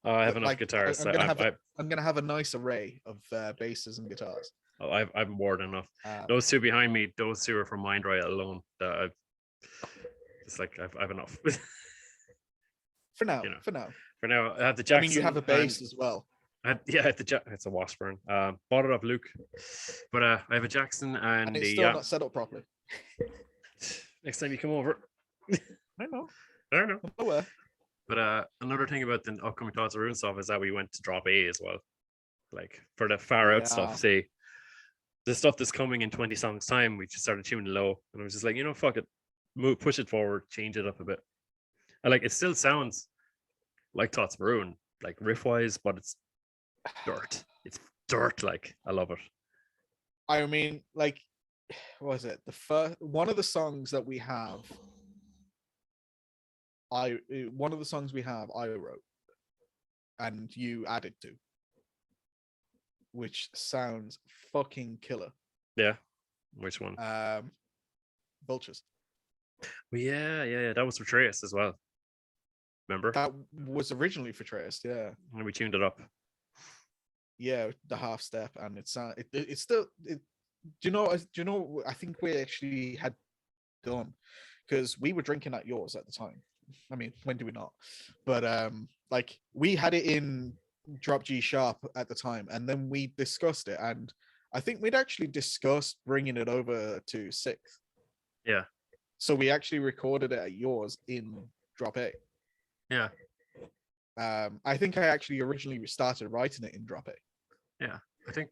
have enough like, guitars. I'm gonna have a nice array of basses and guitars. Oh, I've more than enough. Those two behind me, those two are from Mind Riot alone. It's like I've enough. For now, you know. for now. For now, I have the Jackson. I mean, you have a bass as well. It's a Washburn. Bought it off Luke, but I have a Jackson and it's still not set up properly. Next time you come over. I know. Oh, well. But another thing about the upcoming Thoughts of Ruin stuff is that we went to drop A as well. Like for the far out stuff, say the stuff that's coming in 20 songs time, we just started tuning low, and I was just like, you know, fuck it, push it forward, change it up a bit. And like it still sounds like Thoughts of Ruin, like riff wise, but it's dirt. It's dirt. Like I love it. I mean, like, what was it? The first one of the songs that we have. One of the songs we have, I wrote, and you added to, which sounds fucking killer. Yeah, which one? Vultures. Well, yeah. That was for Trayus as well. Remember? That was originally for Trayus, yeah. And we tuned it up. Yeah, the half step, and it's still. Do you know? I think we actually had done, because we were drinking at yours at the time. I mean, when do we not? But like we had it in drop G sharp at the time, and then we discussed it, and I think we'd actually discussed bringing it over to sixth. Yeah. So we actually recorded it at yours in drop A. Yeah. I think I actually originally started writing it in drop A. Yeah, I think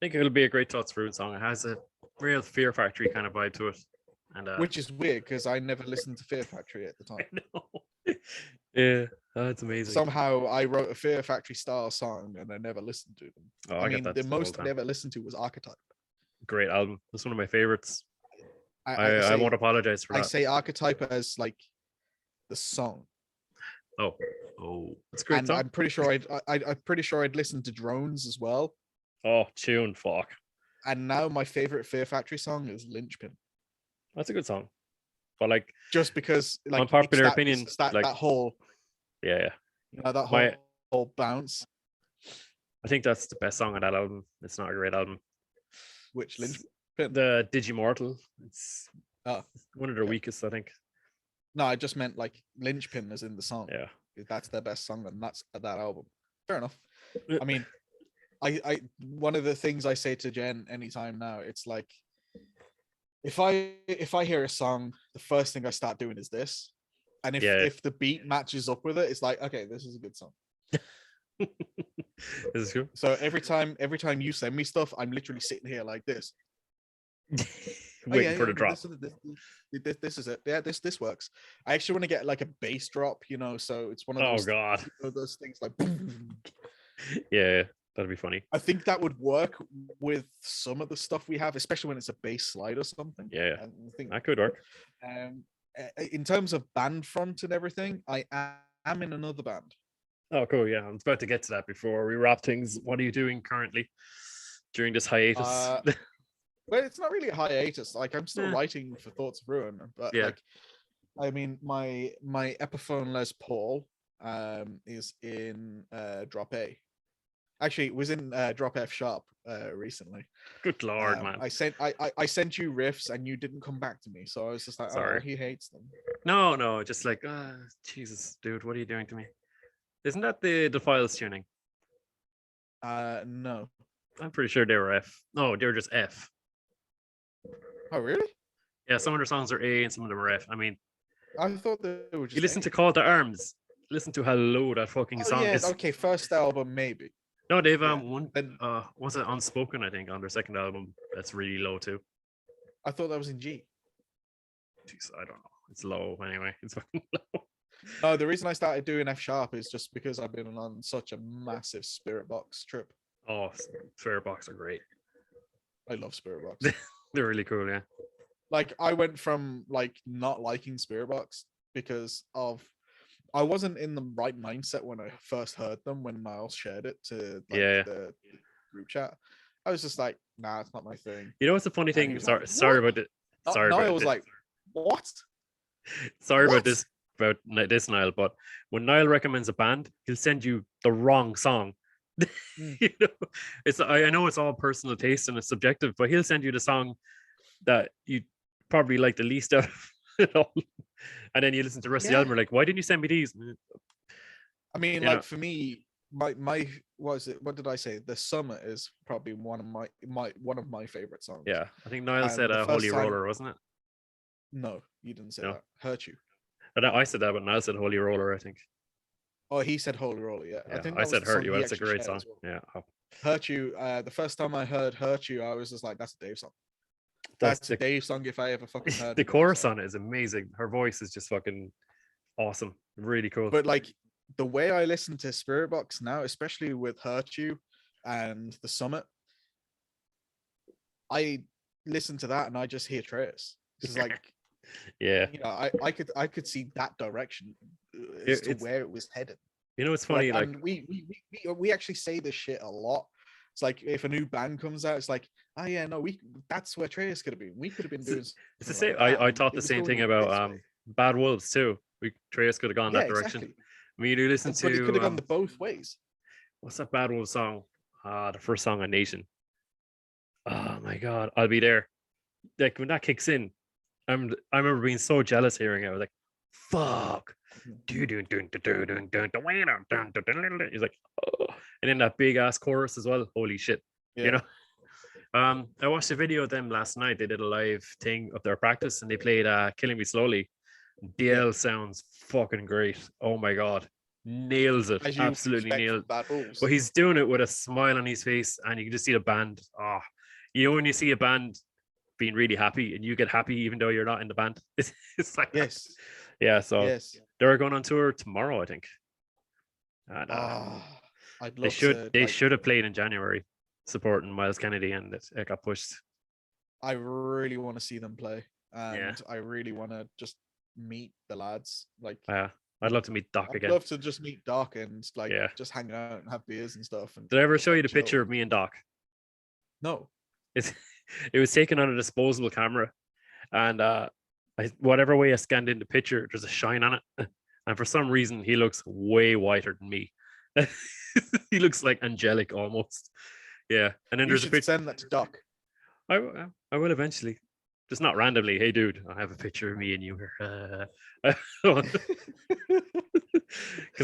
it'll be a great Thoughts of Ruin song. It has a real Fear Factory kind of vibe to it. And which is weird because I never listened to Fear Factory at the time. Yeah, That's amazing. Somehow I wrote a Fear Factory style song and I never listened to them. Oh, I I get mean, that the all the most I time. ever listened to was Archetype. Great album. That's one of my favorites. I I say won't apologize for I that. say Archetype as like the song, Oh, that's a great and song. I'm pretty sure I'm pretty sure I'd listened to Drones as well. Oh, tune, fuck. And now my favorite Fear Factory song is Linchpin, That's a good song. But like, just because like unpopular opinion, it's that like, that whole yeah. that My, whole bounce. I think that's the best song on that album. It's not a great album. Which It's Linchpin? the Digimortal. It's Oh, one of their yeah. weakest, I think. No, I just meant like Linchpin is in the song. Yeah. That's their best song, and that's that album. Fair enough. I mean, I one of the things I say to Jen anytime now, it's like if I hear a song, the first thing I start doing is this. And if the beat matches up with it, it's like, okay, this is a good song. This is cool. So every time you send me stuff, I'm literally sitting here like this. Waiting for the drop. This is it. Yeah, this works. I actually want to get like a bass drop, so it's one of those, God. Those things like Yeah, that'd be funny. I think that would work with some of the stuff we have, especially when it's a bass slide or something. Yeah, I think that could work. In terms of band front and everything, I am in another band. Oh, cool. Yeah, I'm about to get to that before we wrap things. What are you doing currently during this hiatus? Well, it's not really a hiatus. Like, I'm still writing for Thoughts of Ruin, but yeah. like, I mean, my Epiphone Les Paul is in drop A. Actually, it was in drop F sharp recently. Good lord, man! I sent you riffs and you didn't come back to me, so I was just like, sorry. Oh, he hates them. No, just like, Jesus, dude, what are you doing to me? Isn't that the files tuning? No. I'm pretty sure they were F. No, they were just F. Oh, really? Yeah, some of their songs are A and some of them are F. I mean, I thought they were just. You listen to Call to Arms. Listen to how low that fucking song is. Okay, first album maybe. No, they've one. Was it Unspoken? I think on their second album, that's really low too. I thought that was in G. Jeez, I don't know. It's low anyway. It's fucking low. No, the reason I started doing F sharp is just because I've been on such a massive Spirit Box trip. Oh, Spirit Box are great. I love Spirit Box. They're really cool, yeah. Like, I went from like not liking Spirit Box because of I wasn't in the right mindset when I first heard them when Miles shared it to the group chat. I was just like, nah, it's not my thing. You know what's the funny thing? Sorry about it. Sorry about it. I was like, what? Sorry about this, Niall, but when Niall recommends a band, he'll send you the wrong song. I know it's all personal taste and it's subjective, but he'll send you the song that you probably like the least out of it all. And then you listen to the rest of the album, you're like, why didn't you send me these? I mean, for me, my what did I say? The Summer is probably one of my favorite songs. Yeah, I think Niall said Holy Roller, wasn't it? No, you didn't say that. Hurt You. I said that, but Niall said Holy Roller, I think. Oh, he said Holy Roller, yeah. I think I said Hurt You. That's a great song. Well. Yeah. Hurt You. The first time I heard Hurt You, I was just like, that's a Dave song. That's a Dave song if I ever fucking heard the chorus on it is amazing. Her voice is just fucking awesome. Really cool. But like the way I listen to Spirit Box now, especially with Hurt You and The Summit, I listen to that and I just hear Trayus. It's like yeah. I could see that direction as to where it was headed. You know, it's funny. And we actually say this shit a lot. It's like if a new band comes out, it's like, oh yeah, no, that's where Trayus could have been. We could have been doing. It's the same. I thought the same thing about Bad Wolves too. Trayus could have gone that direction. Exactly. I mean, you listen to. But it could have gone both ways. What's that Bad Wolves song? The first song on Nation. Oh my god, I'll Be There. Like when that kicks in, I remember being so jealous hearing it. I was like, fuck. He's like, oh. And then that big ass chorus as well. Holy shit. Yeah. I watched a video of them last night. They did a live thing of their practice and they played Killing Me Slowly. DL sounds fucking great. Oh my god. Nails it. Absolutely nailed it. But he's doing it with a smile on his face and you can just see the band. When you see a band being really happy and you get happy even though you're not in the band. It's like yes. Yeah, so they're going on tour tomorrow, I think. And I'd they love to. should have played in January, supporting Miles Kennedy, and it got pushed. I really want to see them play, Yeah. and I really want to just meet the lads. Like, I'd love to meet Doc I'd again. love to just meet Doc and like Yeah. just hang out and have beers and stuff. And did I ever just, show like, you the chill. picture of me and Doc? No. It was taken on a disposable camera, and whatever way I scanned in the picture, there's a shine on it, and for some reason he looks way whiter than me. He looks like angelic almost. Yeah, and then You there's a should picture. send that to Doc. I will eventually, just not randomly. Hey, dude, I have a picture of me and you here. Because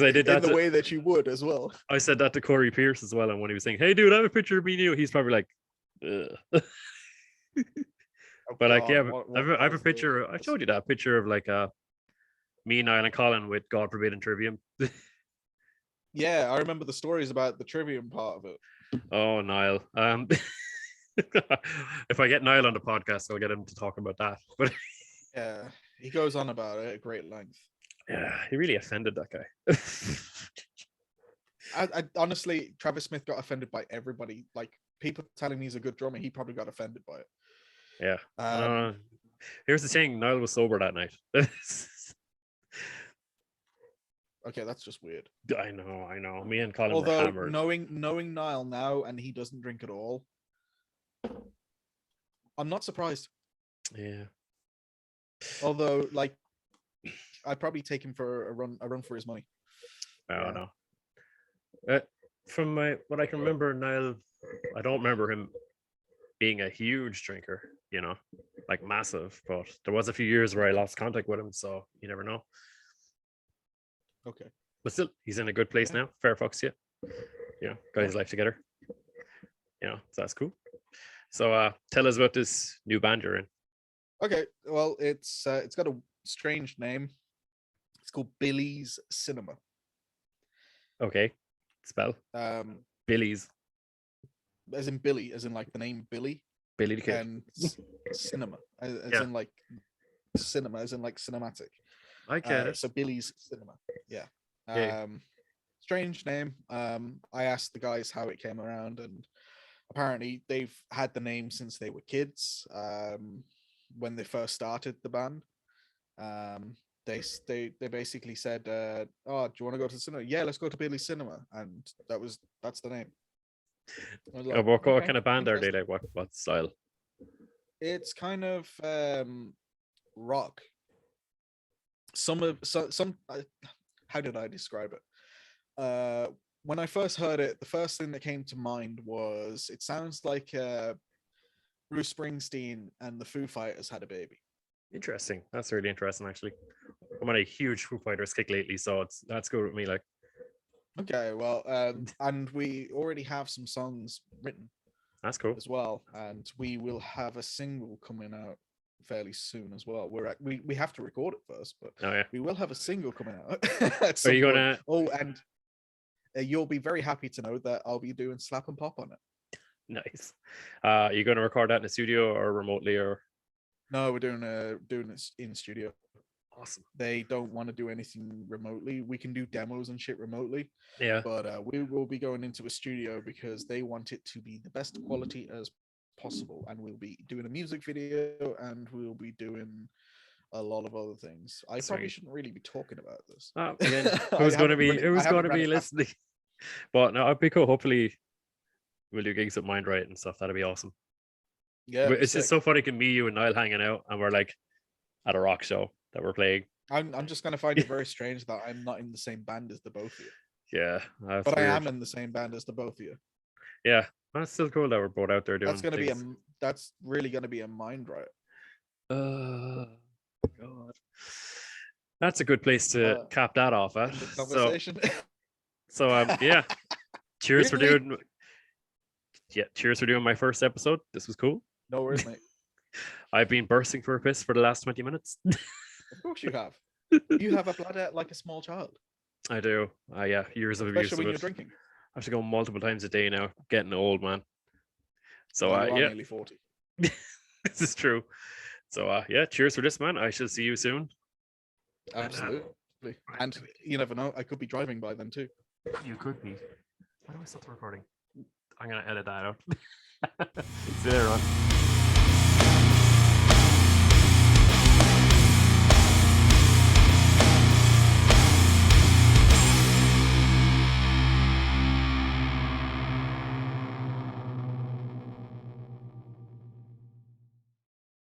I did that in the way that you would as well. I said that to Corey Pierce as well, and when he was saying, "Hey, dude, I have a picture of me and you," he's probably like, ugh. But like, yeah, I have a picture. I showed you that picture of like me, Niall, and Colin with God forbid Trivium. Yeah, I remember the stories about the Trivium part of it. Oh, Niall. If I get Niall on the podcast, I'll get him to talk about that. But yeah, he goes on about it at great length. Yeah, he really offended that guy. I honestly, Travis Smith got offended by everybody. Like, people telling me he's a good drummer, he probably got offended by it. Yeah. Here's the thing: Niall was sober that night. Okay, that's just weird. I know. Me and Colin were Although hammered. knowing Niall now, and he doesn't drink at all, I'm not surprised. Yeah. Although, like, I'd probably take him for a run for his money. I don't know. From what I can remember, Niall, I don't remember him being a huge drinker, like massive, but there was a few years where I lost contact with him, so you never know. Okay. But still, he's in a good place now. Fair fucks to you. Got his life together. So that's cool. So tell us about this new band you're in. Okay, well, it's got a strange name. It's called Billy's Cinema. Okay. Spell. Billy's. As in Billy, as in like the name Billy. Billy the Kid. And cinema, as in like cinema, as in like cinematic. I get it. So Billy's Cinema. Yeah. Strange name. I asked the guys how it came around, and apparently they've had the name since they were kids. When they first started the band, they basically said, "Oh, do you want to go to the cinema? Yeah, let's go to Billy's Cinema," and that's the name. Like, what kind of band are they? Like what style? It's kind of rock. Some how did I describe it? When I first heard it, the first thing that came to mind was it sounds like Bruce Springsteen and the Foo Fighters had a baby. Interesting. That's really interesting, actually. I'm on a huge Foo Fighters kick lately, so that's good with me. Like, okay, well, and we already have some songs written. That's cool as well, and we will have a single coming out fairly soon as well. We have to record it first, but we will have a single coming out. Are you gonna? Oh, and you'll be very happy to know that I'll be doing slap and pop on it. Nice. Are you going to record that in the studio or remotely, or? No, we're doing this in studio. Awesome. They don't want to do anything remotely. We can do demos and shit remotely. Yeah. But we will be going into a studio because they want it to be the best quality as possible. And we'll be doing a music video, and we'll be doing a lot of other things. I probably shouldn't really be talking about this. Again, who's going to be listening? But no, it'd be cool. Hopefully we'll do gigs with Mind Right and stuff. That'd be awesome. Yeah. It's just so funny. Me, you, and Niall hanging out, and we're like at a rock show that we're playing. I'm just gonna find it very strange that I'm not in the same band as the both of you. Yeah, but weird. I am in the same band as the both of you. Yeah, that's still cool that we're both out there doing. That's really gonna be a Mind Right. God, that's a good place to cap that off at. Conversation. So yeah, cheers for doing. Yeah, cheers for doing my first episode. This was cool. No worries, mate. I've been bursting for a piss for the last 20 minutes. Of course you have. You have a bladder like a small child. I do. Yeah, years of abuse. Especially when you're drinking. I have to go multiple times a day now. Getting old, man. So you are nearly 40. This is true. So yeah, cheers for this, man. I shall see you soon. Absolutely. And you never know, I could be driving by then too. You could be. Why do I stop the recording? I'm gonna edit that out. See you later on.